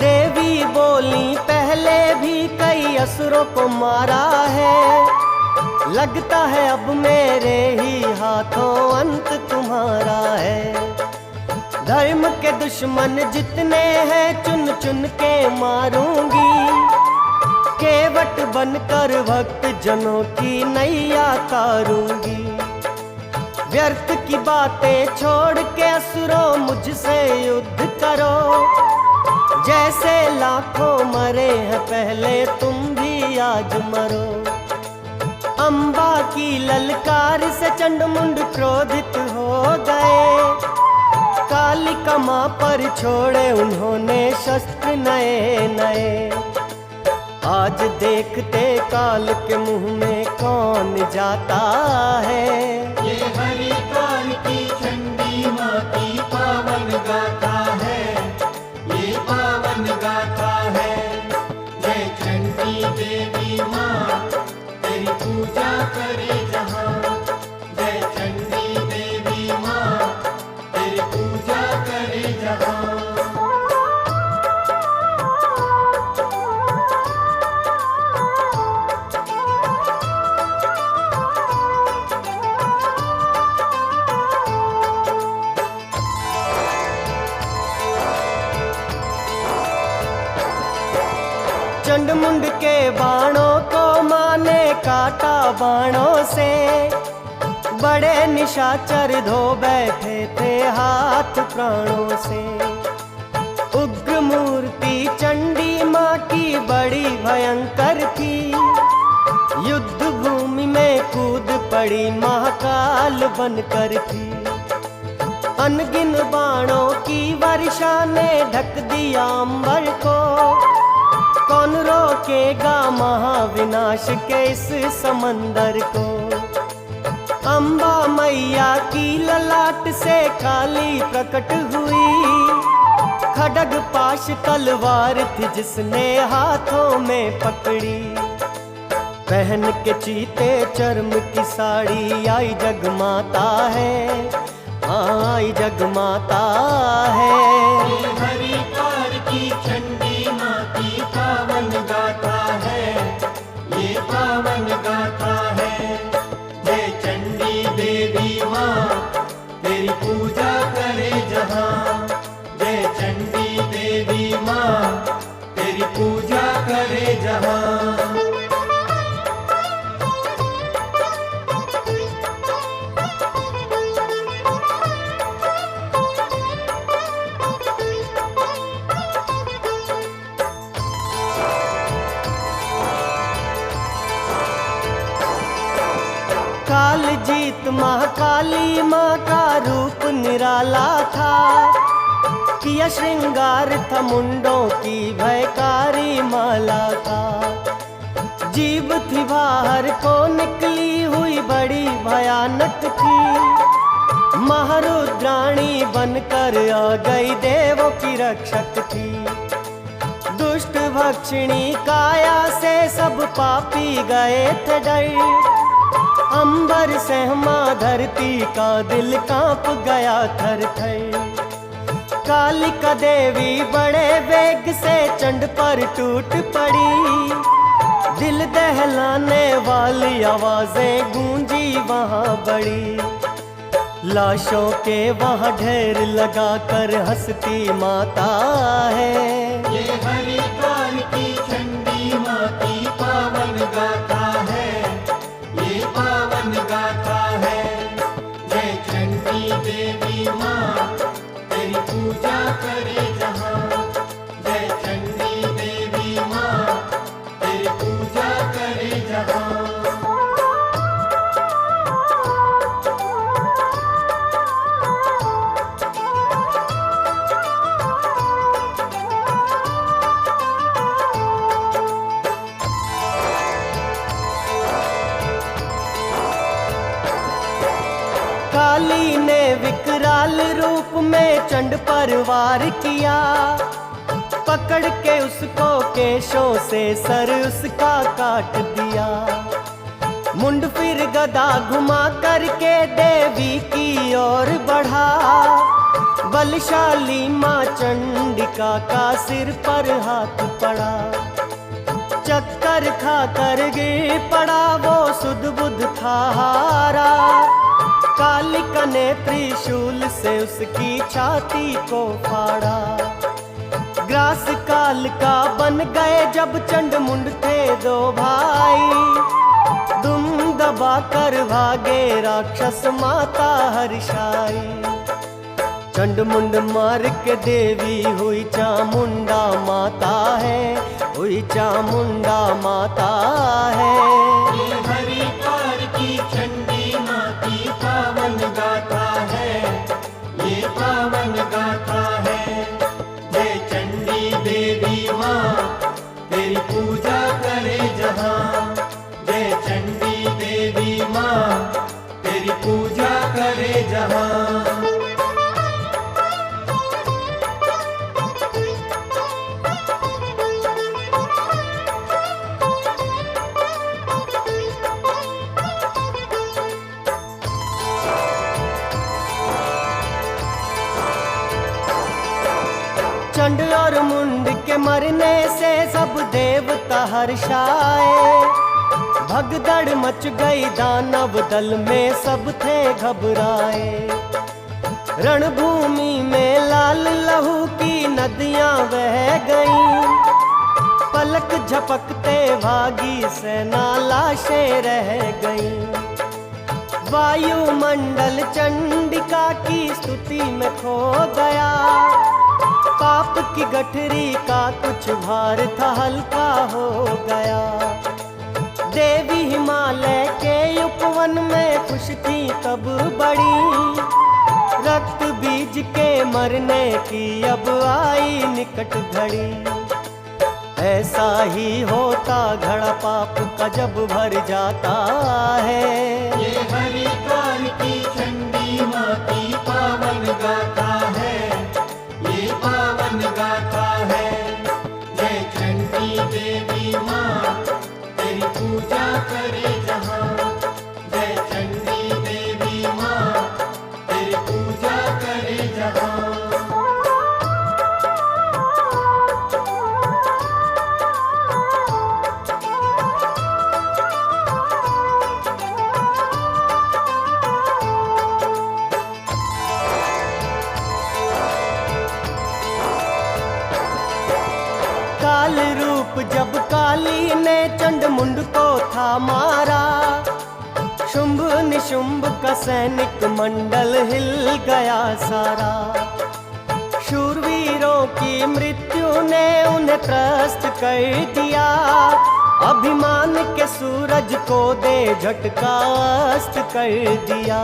देवी बोली पहले भी कई असुरों को मारा है। लगता है अब मेरे ही हाथों अंत तुम्हारा है। धर्म के दुश्मन जितने हैं चुन चुन के मारूंगी। केवट बनकर भक्त जनों की नैया तारूंगी। व्यर्थ की बातें छोड़ के असुरों मुझसे युद्ध करो। जैसे लाखों मरे हैं पहले तुम भी आज मरो। अम्बा की ललकार से चंडमुंड क्रोधित हो गए। कालिका माँ पर छोड़े उन्होंने शस्त्र नए नए। आज देखते काल के मुंह में कौन जाता है। ये हरिद्वार की चंडी माँ की पावन गाथा है। ये पावन गाथा है। जय चंडी देवी माँ तेरी पूजा करे जहाँ। जय चंडी देवी माँ तेरी पूजा करे जहाँ। चंडमुंड के बाणों को माने काटा बाणों से। बड़े निशाचर धो बैठे थे हाथ प्राणों से। उग्र मूर्ति चंडी माँ की बड़ी भयंकर थी। युद्ध भूमि में कूद पड़ी महाकाल बनकर थी। अनगिन बाणों की वर्षा ने ढक दिया अंबर को। कौन रोकेगा महाविनाश के इस समंदर को। अम्बा मैया की ललाट से काली प्रकट हुई। खड्ग पाश तलवार थी जिसने हाथों में पकड़ी। पहन के चीते चर्म की साड़ी आई जगमाता है। आई जगमाता है। ये हरिद्वार की चंडी माँ की पावन गाथा है। ये पावन गाथा है। जय चंडी देवी माँ तेरी पूजा करे जहाँ। जय चंडी देवी माँ तेरी पूजा करे जहाँ। काल जीत महाकाली माँ का रूप निराला था। किया श्रृंगार था मुंडों की भयकारी माला था। जीभ थी बाहर को निकली हुई बड़ी भयानक थी। महारुद्राणी बनकर आ गई देवों की रक्षक थी। दुष्ट भक्षिणी काया से सब पापी गए थे डर। अंबर सहमा धरती का दिल कांप गया थर थर। कालिका देवी बड़े वेग से चंड पर टूट पड़ी। दिल दहलाने वाली आवाजें गूंजी वहां बड़ी। लाशों के वहां ढेर लगा कर हंसती माता है। ये हरिद्वार की चंडी माँ की पावन गाथा है, ये पावन गाथा है। जय चंडी देवी माँ तेरी पूजा करे जहाँ। जय चंडी देवी माँ तेरी पूजा करे जहाँ। काली ने विकराल रूप में चंड पर वार किया। पकड़ के उसको केशों से सर उसका काट दिया। मुंड फिर गदा घुमा करके देवी की ओर बढ़ा। बलशाली माँ चंडिका का सिर पर हाथ पड़ा। चक्कर खा कर गिर पड़ा वो सुध बुध था हारा। कालिका ने त्रिशूल से उसकी छाती को फाड़ा। ग्रास काल का बन गए जब चंड मुंड थे दो भाई। दुम दबा कर भागे राक्षस माता हर्षाई। चंड मुंड मार के देवी हुई चामुंडा माता है, हुई चामुंडा माता है। ये हरिद्वार की चंडी माँ की पावन गाथा है, ये पावन गाथा है। जय चंडी देवी माँ तेरी पूजा करे जहाँ। जय चंडी देवी माँ तेरी पूजा करे जहाँ। चंड और मुंड के मरने से सब देवता हर्षाए। भगदड़ मच गई दानव दल में सब थे घबराए। रणभूमि में लाल लहू की नदियां बह गईं। पलक झपकते भागी सेना लाशें रह गईं। वायुमंडल चंडिका की स्तुति में खो गया। पाप की गठरी का कुछ भार था हल्का हो गया। देवी हिमालय के उपवन में खुश थी तब बड़ी। रक्त बीज के मरने की अब आई निकट घड़ी। ऐसा ही होता घड़ा पाप का जब भर जाता है। ये हरिद्वार की चंडी माँ की पावन गाथा है, ये पावन गाथा है। जय चंडी देवी माँ तेरी पूजा करे जहाँ। जय चंडी देवी माँ तेरी पूजा करे जहाँ। काल रूप जब काली ने चंड मुंड को था मारा। शुंभ निशुंभ का सैनिक मंडल हिल गया सारा। शूरवीरों की मृत्यु ने उन्हें त्रस्त कर दिया। अभिमान के सूरज को दे झटका अस्त कर दिया।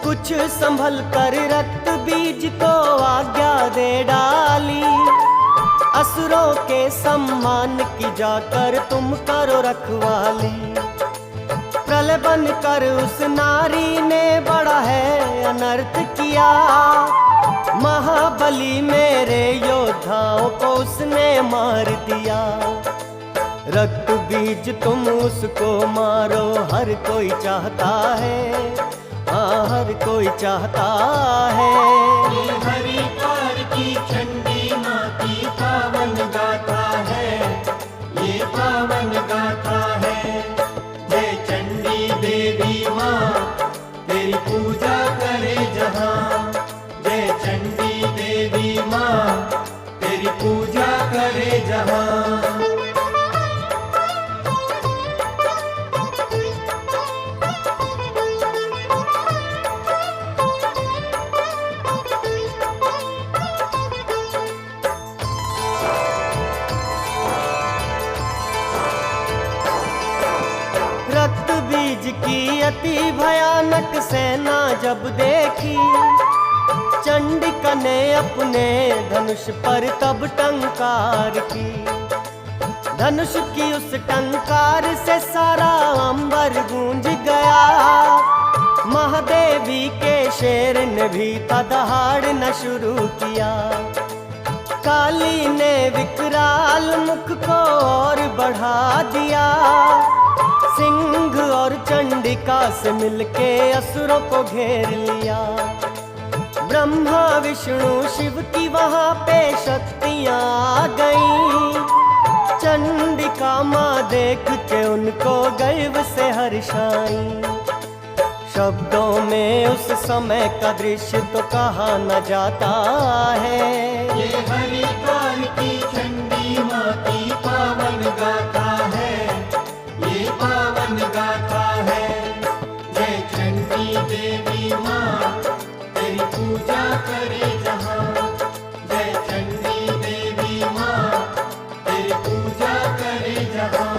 कुछ संभल कर रक्त बीज को आज्ञा दे डाली। असुरों के सम्मान की जाकर तुम करो रखवाली। प्रलय बन कर उस नारी ने बड़ा है अनर्थ किया। महाबली मेरे योद्धाओं को उसने मार दिया। रक्त बीज तुम उसको मारो, हर कोई चाहता है, हाँ हर कोई चाहता है। हरि की चंडी माँ की पावन गाथा है, ये पावन गाथा है। जय चंडी देवी माँ तेरी पूजा करे जहाँ, जय चंडी देवी माँ तेरी पूजा करे जहाँ। रक्त बीज की अति भयानक सेना जब देखी, चंडिका ने अपने धनुष पर तब टंकार की। धनुष की उस टंकार से सारा अंबर गूंज गया, महादेवी के शेर ने भी था दहाड़ना शुरू किया। काली ने विकराल मुख को और बढ़ा दिया, सिंह और चंडिका से मिलके असुरों को घेर लिया। ब्रह्मा विष्णु शिव की वहां पे शक्तियां आ गईं, चंडिका माँ देख के उनको गर्व से हर्षाई। शब्दों में उस समय का दृश्य तो कहा न जाता है, ये हरिद्वार की चंडी माँ की पावन गाथा है, ये पावन गाथा है। जय चंडी देवी माँ तेरी पूजा करे जहाँ, जय चंडी देवी माँ तेरी पूजा करे जहाँ।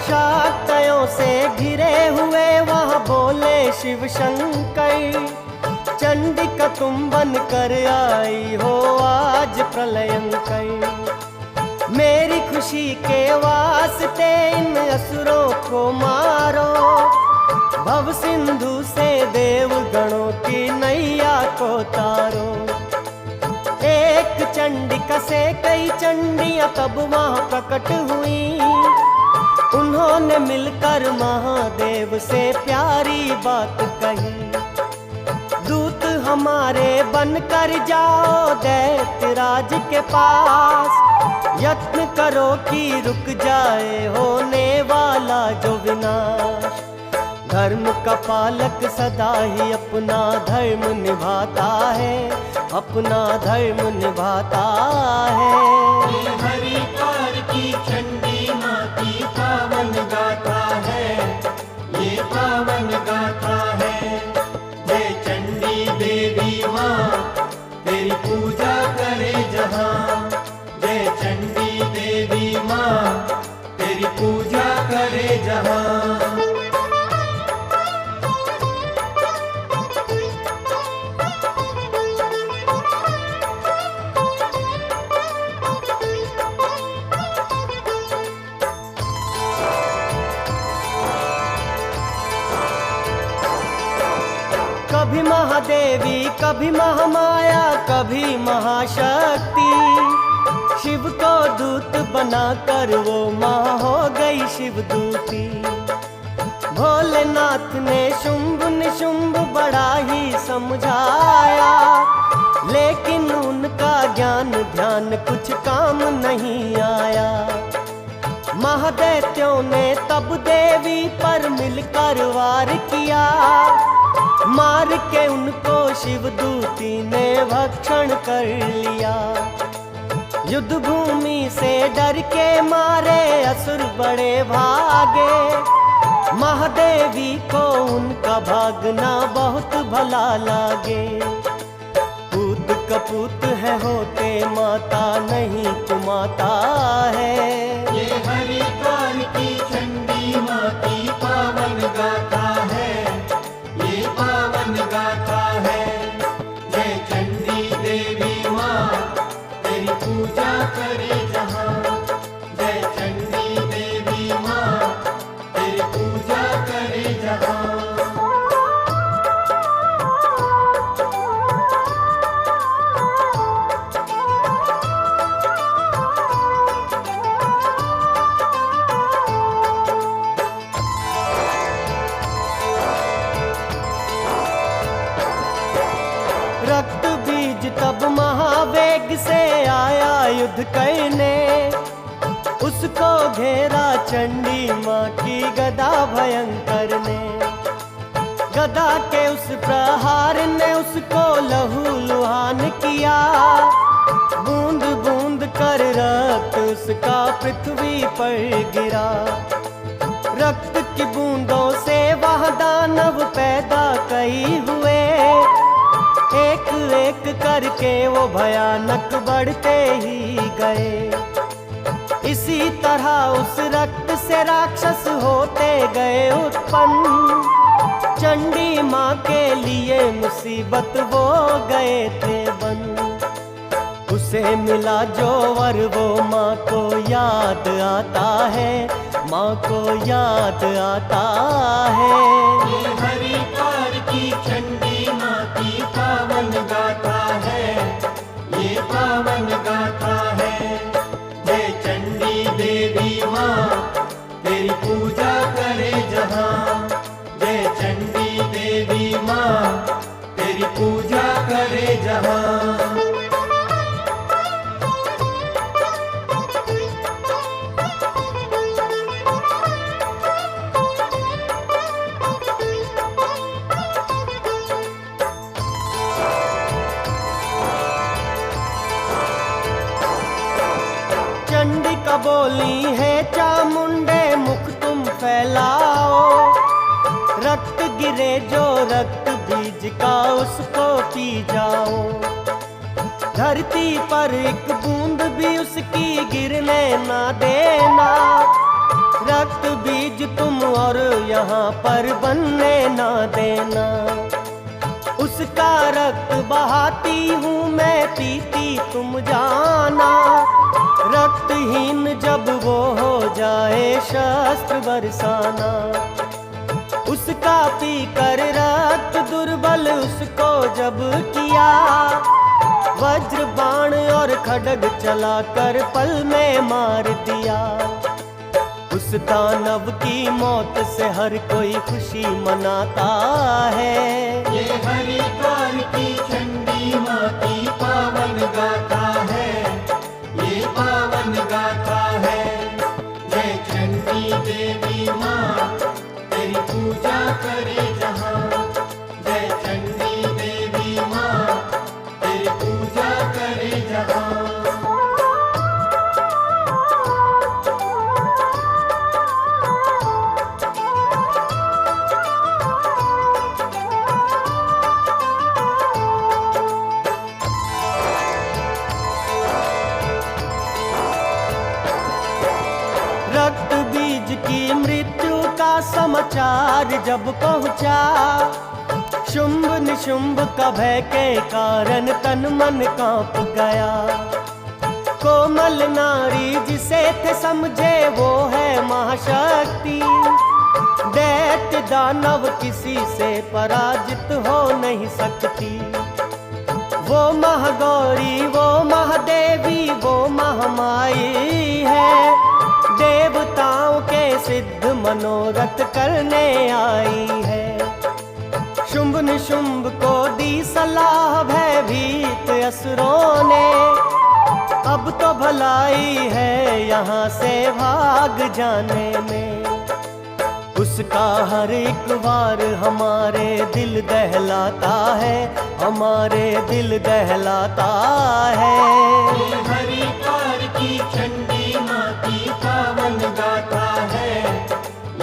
शाक्तयों से घिरे हुए वहाँ बोले शिव शंकर, चंडिका तुम बन कर आई हो आज प्रलयंकर। मेरी खुशी के वास्ते इन असुरों को मारो, भव सिंधु से देव गणों की नैया को तारो। एक चंडिका से कई चंडियां तब वहाँ प्रकट हुई, उन्होंने मिलकर महादेव से प्यारी बात कही। दूत हमारे बनकर जाओ दैत्यराज के पास, यत्न करो कि रुक जाए होने वाला जो विनाश। धर्म का पालक सदा ही अपना धर्म निभाता है, अपना धर्म निभाता है। ये हरिद्वार की चंडी माँ की पावन गाथा है, ये पावन गाथा है। जय चंडी देवी माँ तेरी पूजा करे जहाँ, जय चंडी देवी माँ तेरी पूजा करे जहाँ। कभी महादेवी, कभी महामाया, कभी महाशक्ति, शिव को दूत बनाकर वो माँ हो गई शिवदूती। भोलेनाथ ने शुंभ निशुंभ बड़ा ही समझाया, लेकिन उनका ज्ञान ध्यान कुछ काम नहीं आया। महादैत्यों ने तब देवी पर मिलकर वार किया, मार के उनको शिवदूती ने भक्षण कर लिया। युद्ध भूमि से डर के मारे असुर बड़े भागे, महादेवी को उनका भागना बहुत भला लागे। पूत कपूत है होते माता नहीं कुमाता है, ये हरिद्वार की चंडी माँ की पावन गाथा है, ये पावन गाथा है। जय चंडी देवी माँ तेरी पूजा करे जहाँ, जय चंडी देवी माँ तेरी पूजा करे जहाँ। युद्ध करने, उसको घेरा चंडी माँ की गदा भयंकर ने। गदा के उस प्रहार ने उसको लहू लुहान किया, बूंद बूंद कर रक्त उसका पृथ्वी पर गिरा। रक्त की बूंदों से वह दानव पैदा कई हुए, एक एक करके वो भयानक बढ़ते ही गए। इसी तरह उस रक्त से राक्षस होते गए उत्पन्न, चंडी माँ के लिए मुसीबत वो गए थे बन। उसे मिला जो वर वो माँ को याद आता है, माँ को याद आता है। ये हरिद्वार की चंडी माँ की पावन गाथा है, ये पावन गाथा है। जय चंडी देवी माँ तेरी पूजा करे जहाँ, जय चंडी देवी माँ तेरी पूजा करे जहाँ। चंडी का बोली है चामुंडे मुख तुम फैलाओ, रक्त गिरे जो रक्त बीज का उसको पी जाओ। धरती पर एक बूंद भी उसकी गिरने ना देना, रक्त बीज तुम और यहाँ पर बनने ना देना। उसका रक्त बहाती हूँ मैं पीती तुम जाना, रक्तहीन जब वो हो जाए शस्त्र बरसाना। उसका पी कर रक्त दुर्बल उसको जब किया, वज्र बाण और खड्ग चला कर पल में मार दिया। उस दानव की मौत से हर कोई खुशी मनाता है। ये हरिद्वार की चंडी माँ की पावन गाथा है, ये पावन गाथा है। जय चंडी देवी माँ तेरी पूजा करे जहाँ, जय चंडी देवी माँ तेरी पूजा करे जहाँ। रक्त बीज की मृत्यु का समाचार जब पहुंचा, शुंभ निशुंभ का भय के कारण तन मन कांप गया। कोमल नारी जिसे थे समझे वो है महाशक्ति, दैत्य दानव किसी से पराजित हो नहीं सकती। वो महागौरी वो महादेवी वो महामाई है, देवताओं के सिद्ध मनोरथ करने आई है। शुंभ निशुंभ को दी सलाह भयभीत असुरों ने, अब तो भलाई है यहाँ से भाग जाने में। उसका हर एक वार हमारे दिल दहलाता है, हमारे दिल दहलाता है। ये हरिद्वार की चंडी माँ की पावन गाथा है,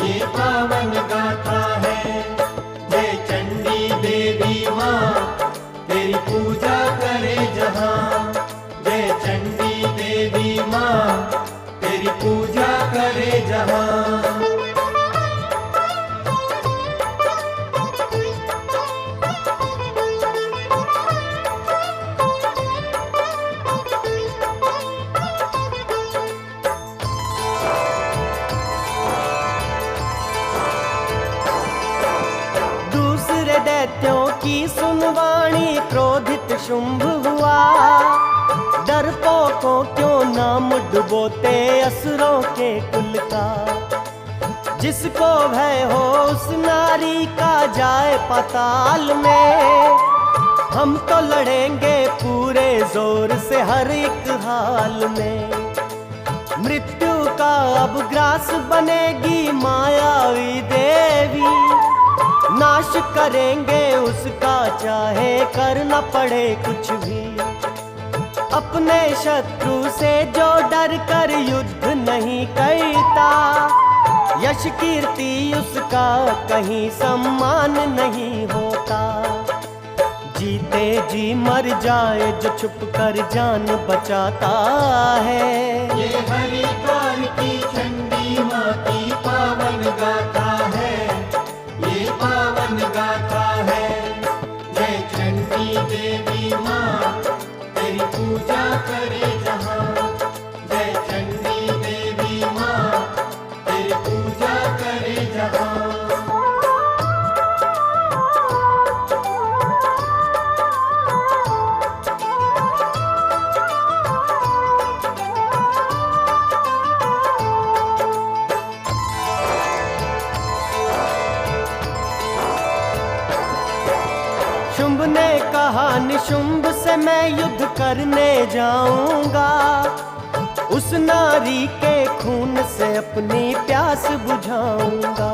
ये पावन गाथा है। जय चंडी देवी माँ तेरी पूजा करे जहाँ, जय चंडी देवी माँ तेरी पूजा करे जहाँ। दैत्यों की सुनवाणी क्रोधित शुंभ हुआ, डरपोकों क्यों नाम डुबोते असुरों के कुल का। जिसको भय हो उस नारी का जाए पाताल में, हम तो लड़ेंगे पूरे जोर से हर एक हाल में। मृत्यु का अब ग्रास बनेगी मायावी देवी, नाश करेंगे उसका चाहे करना पड़े कुछ भी। अपने शत्रु से जो डर कर युद्ध नहीं करता, यश कीर्ति उसका कहीं सम्मान नहीं होता। जीते जी मर जाए जो छुप कर जान बचाता है। ये हरिद्वार की चंडी माँ की पावन गाथा है, ये पावन गाथा है। जय चंडी देवी माँ तेरी पूजा करे जहाँ, जय चंडी देवी माँ तेरी पूजा करे जहाँ। शुंभ ने कहा निशुंभ से मैं युद्ध करने जाऊंगा, उस नारी के खून से अपनी प्यास बुझाऊंगा।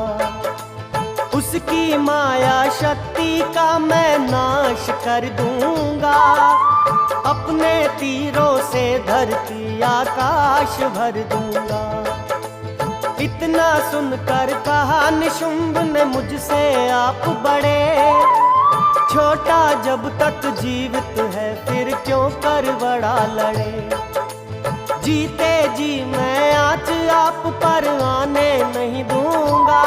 उसकी माया शक्ति का मैं नाश कर दूंगा, अपने तीरों से धरती आकाश भर दूंगा। इतना सुनकर कहा निशुंभ ने मुझसे आप बड़े, छोटा जब तक जीवित है फिर क्यों कर बड़ा लड़े। जीते जी मैं आज आप पर आने नहीं दूंगा,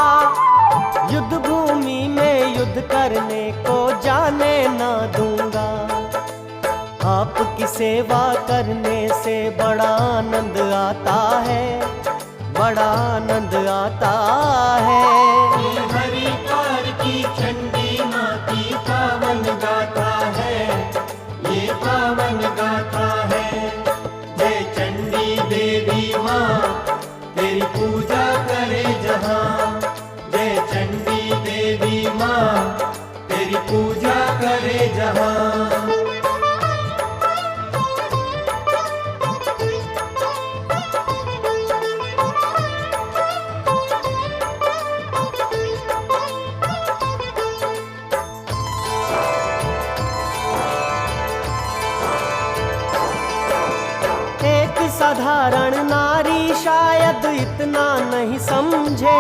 युद्ध भूमि में युद्ध करने को जाने ना दूंगा। आपकी सेवा करने से बड़ा आनंद आता है, बड़ा आनंद आता है। ये हरिद्वार की चंडी माँ की पावन गाथा है, ये पावन गाथा है। जय चंडी देवी माँ तेरी पूजा करे जहाँ, जय चंडी देवी माँ तेरी पूजा करे जहाँ। साधारण नारी शायद इतना नहीं समझे,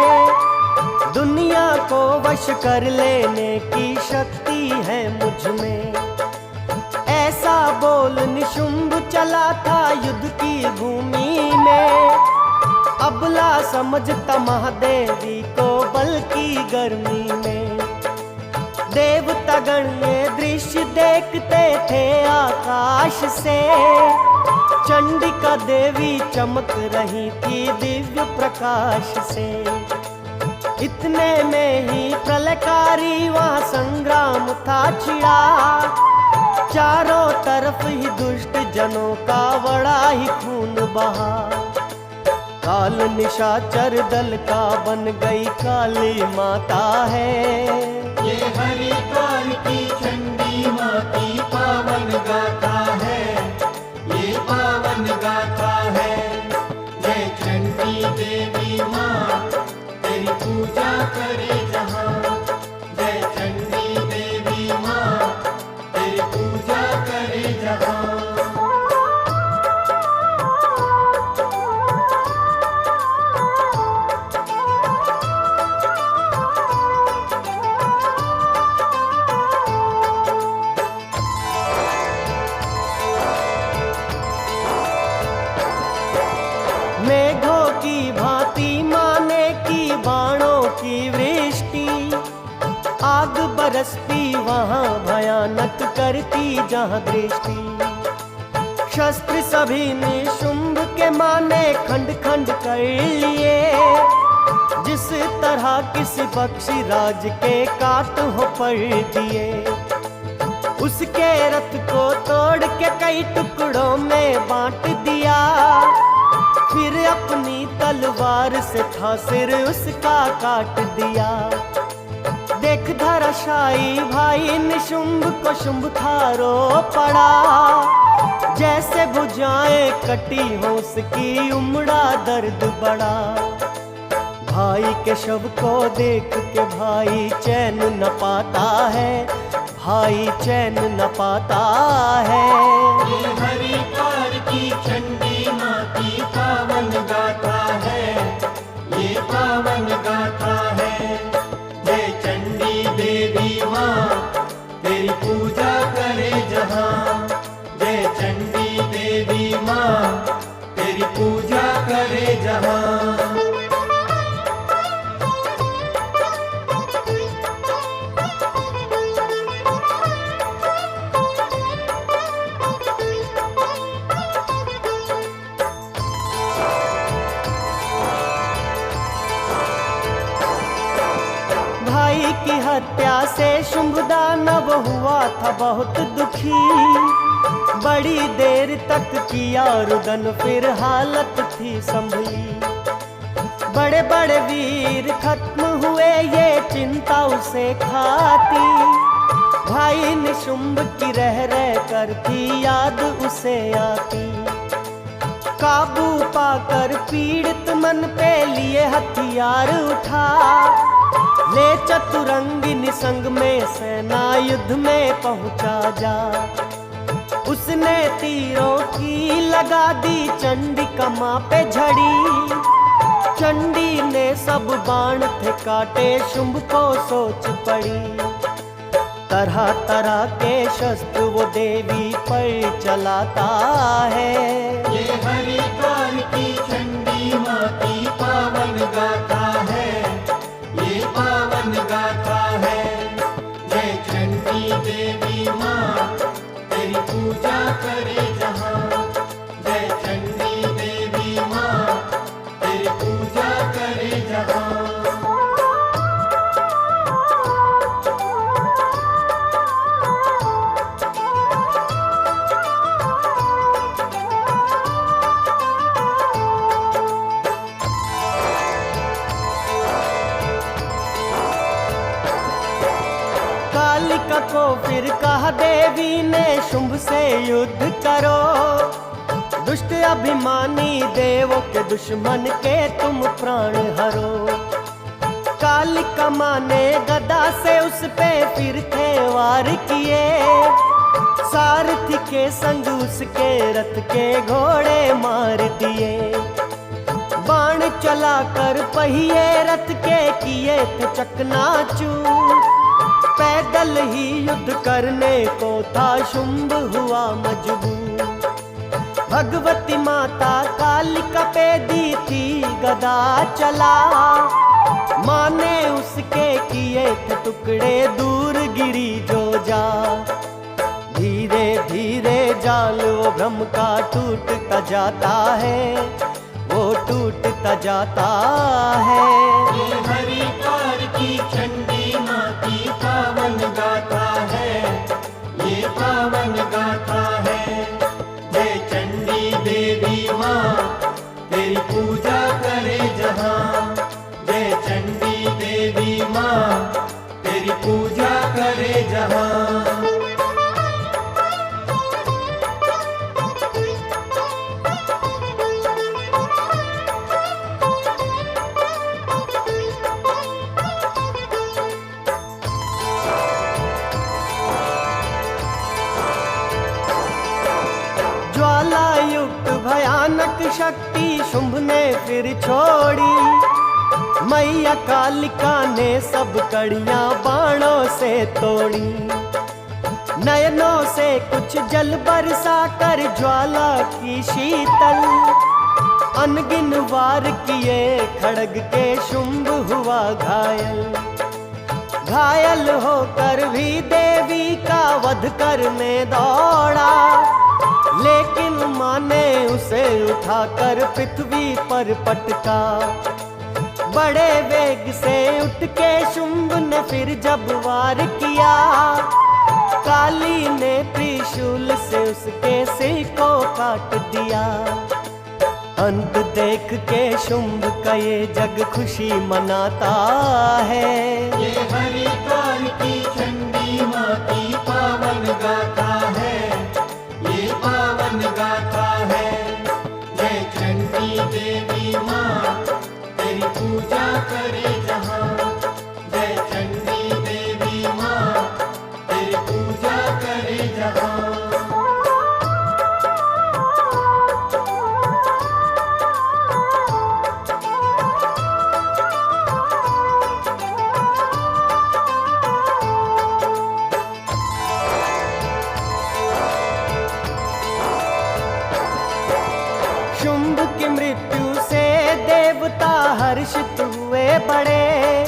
दुनिया को वश कर लेने की शक्ति है मुझ में। ऐसा बोल निशुंभ चला था युद्ध की भूमि में, अबला समझता महादेवी को बल की गर्मी में। देवतागण ये दृश्य देखते थे आकाश से, चंडिका देवी चमक रही थी दिव्य प्रकाश से। इतने में ही प्रलयकारी वहाँ संग्राम था छिड़ा, चारों तरफ ही दुष्ट जनों का बड़ा ही खून बहा। काल निशाचर दल का बन गई काली माता है। ये हरिद्वार की चंडी माँ की पावन गाथा है, ये पावन गाथा है। जय चंडी देवी माँ तेरी पूजा करे जहाँ, जय चंडी देवी माँ तेरी पूजा करे जहाँ। मेघों की भांति माने की बाणों की वृष्टि, आग बरसती वहाँ भयानक करती जहाँ दृष्टि। शस्त्र सभी निशुंभ के माने खंड खंड कर लिए, जिस तरह किसी पक्षी राज के काट हो पड़ दिए। उसके रथ को तोड़ के कई टुकड़ों में बांट दिया, फिर अपनी तलवार से था सिर उसका काट दिया। देख धराशायी भाई निशुंभ को शुंभ थारो पड़ा, जैसे भुजाएं कटी हो उसकी उमड़ा दर्द बड़ा। भाई के शव को देख के भाई चैन न पाता है, भाई चैन न पाता है। ये हरिद्वार की चंडी माँ की पावन गाथा है, ये पावन गाथा है। जय चंडी देवी माँ तेरी पूजा करे जहाँ, जय चंडी देवी माँ तेरी पूजा करे जहाँ। भाई की हत्या से शुंभ दानव हुआ था बहुत दुखी, बड़ी देर तक किया रुदन फिर हालत थी संभली। बड़े बड़े वीर खत्म हुए ये चिंता उसे खाती, भाई निशुंभ की रह रह कर थी याद उसे आती। काबू पाकर पीड़ित मन पे लिए हथियार उठा, ले चतुरंगी संग में सेना युद्ध में पहुंचा जा। उसने तीरों की लगा दी चंडिका माँ पे झड़ी, चंडी ने सब बाण थे काटे शुंभ को सोच पड़ी। तरह तरह के शस्त्र वो देवी पर चलाता है, ये हरिद्वार की चंडी माँ की पावन गाथा है, ये पावन गाथा है। जय चंडी देवी माँ तेरी पूजा करे जहाँ, जय चंडी देवी माँ तेरी पूजा करे जहाँ। कालिका को फिर कहा देवी ने शुंभ से युद्ध करो, दुष्ट अभिमानी देवों के दुश्मन के तुम प्राण हरो। कालिका माँ ने गदा से उस पे फिर थे वार किए, सारथी के संग उसके रथ के घोड़े मार दिए। बाण चलाकर पहिए रथ के किए थे चकनाचूर, पैदल ही युद्ध करने को था शुंभ हुआ मजबूर। भगवती माता कालिका पे दी थी गदा चला, माँ ने उसके किए थे टुकड़े दूर गिरी जो जा। धीरे धीरे जाल वो ब्रह्म का टूटता जाता है, वो टूटता जाता है। ये हरिद्वार की चंडी माँ की पावन गाथा है, ये पावन गाथा है। जय चंडी देवी माँ तेरी पूजा करे जहाँ, जय चंडी देवी माँ तेरी पूजा करे जहाँ। ज्वाला युक्त भयानक शक्ति शुंभ ने फिर छोड़ी, मैया कालिका ने सब कड़ियां बाणों से तोड़ी। नयनों से कुछ जल बरसा कर ज्वाला की शीतल, अनगिन वार किए खड़ग के शुंभ हुआ घायल। घायल होकर भी देवी का वध करने दौड़ा, लेकिन माँ ने उसे उठाकर पृथ्वी पर पटका। बड़े वेग से उठ के शुंभ ने फिर जब वार किया, काली ने त्रिशूल से उसके सिर को काट दिया। अंत देख के शुंभ का ये जग खुशी मनाता है। ये हरिद्वार की चंडी माँ की पावन गाथा है, ये पावन गाथा है। जय चंडी देवी माँ तेरी पूजा करे जहाँ, जय चंडी देवी माँ तेरी पूजा करे जहाँ। शुंभ की मृत्यु से देवता हर्षित हुए बड़े,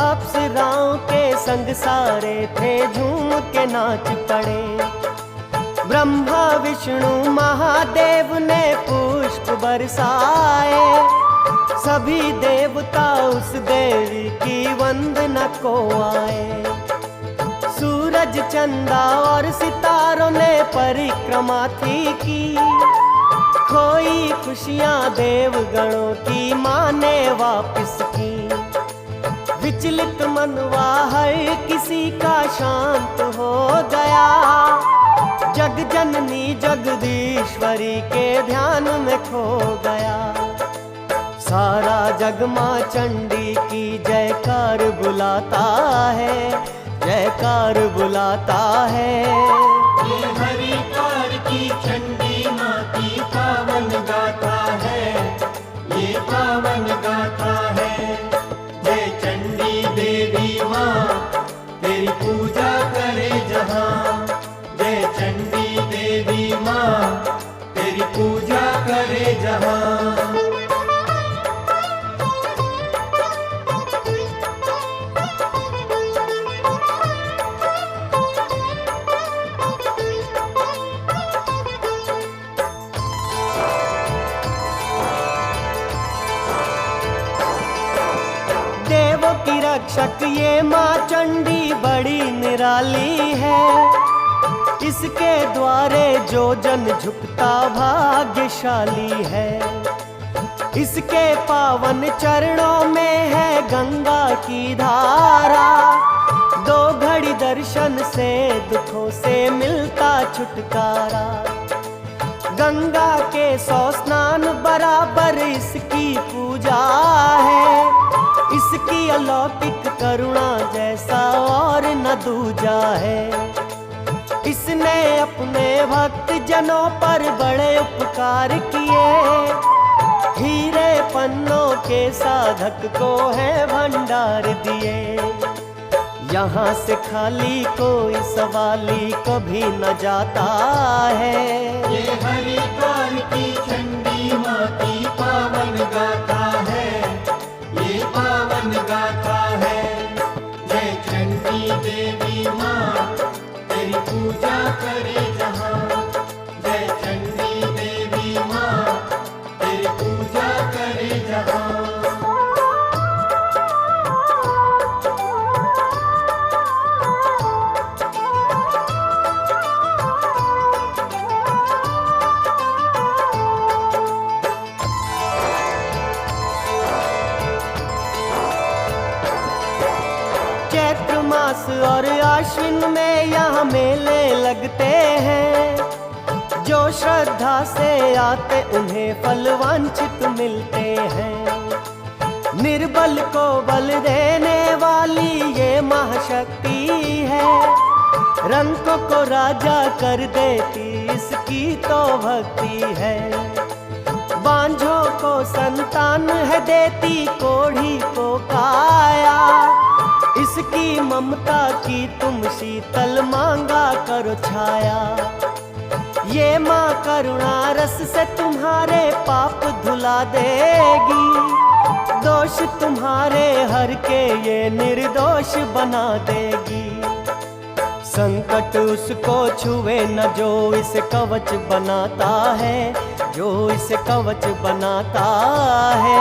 अप्सराओं के संग सारे थे झूम के नाच पड़े। ब्रह्मा विष्णु महादेव ने पुष्प बरसाए, सभी देवता उस देवी की वंदना को आए। सूरज चंदा और सितारों ने परिक्रमा थी की, खोई खुशियां देवगणों की माँ ने वापस की। विचलित मनवा हर किसी का शांत हो गया, जग जननी जगदीश्वरी के ध्यान में खो गया। सारा जग माँ चंडी की जयकार बुलाता है, जयकार बुलाता है। ये हरिद्वार की चंडी माँ की पावन गाथा है, ये पावन गाथा है। जय चंडी देवी माँ तेरी पूजा करे जहाँ, जय चंडी देवी माँ तेरी पूजा करे जहाँ। देवों की रक्षक ये माँ चंडी बड़ी निराली है, इसके द्वारे जो जन झुकता भाग्यशाली है। इसके पावन चरणों में है गंगा की धारा, दो घड़ी दर्शन से दुखों से मिलता छुटकारा। गंगा के 100 स्नान बराबर इसकी पूजा है, इसकी अलौकिक करुणा जैसा और न दूजा है। इसने अपने भक्त जनों पर बड़े उपकार किए, हीरे पन्नों के साधक को है भंडार दिए। यहाँ से खाली कोई सवाली कभी न जाता है। ये हरिद्वार की चंडी माँ की पावन गाथा है, ये पावन गाथा है। जय चंडी देवी माँ तेरी पूजा करे जहाँ, जय चंडी देवी माँ तेरी पूजा करे जहाँ। चैत्र मास और आश्विन में यहाँ मेले लगते हैं, जो श्रद्धा से आते उन्हें फल वांछित मिलते हैं। निर्बल को बल देने वाली ये महाशक्ति है, रंक को राजा कर देती इसकी तो भक्ति है। बांझों को संतान है देती, कोढ़ी को काया, इसकी ममता की तुम शीतल मांगा करो छाया। ये माँ करुणा रस से तुम्हारे पाप धुला देगी, दोष तुम्हारे हर के ये निर्दोष बना देगी। संकट उसको छुए न जो इसे कवच बनाता है, जो इसे कवच बनाता है।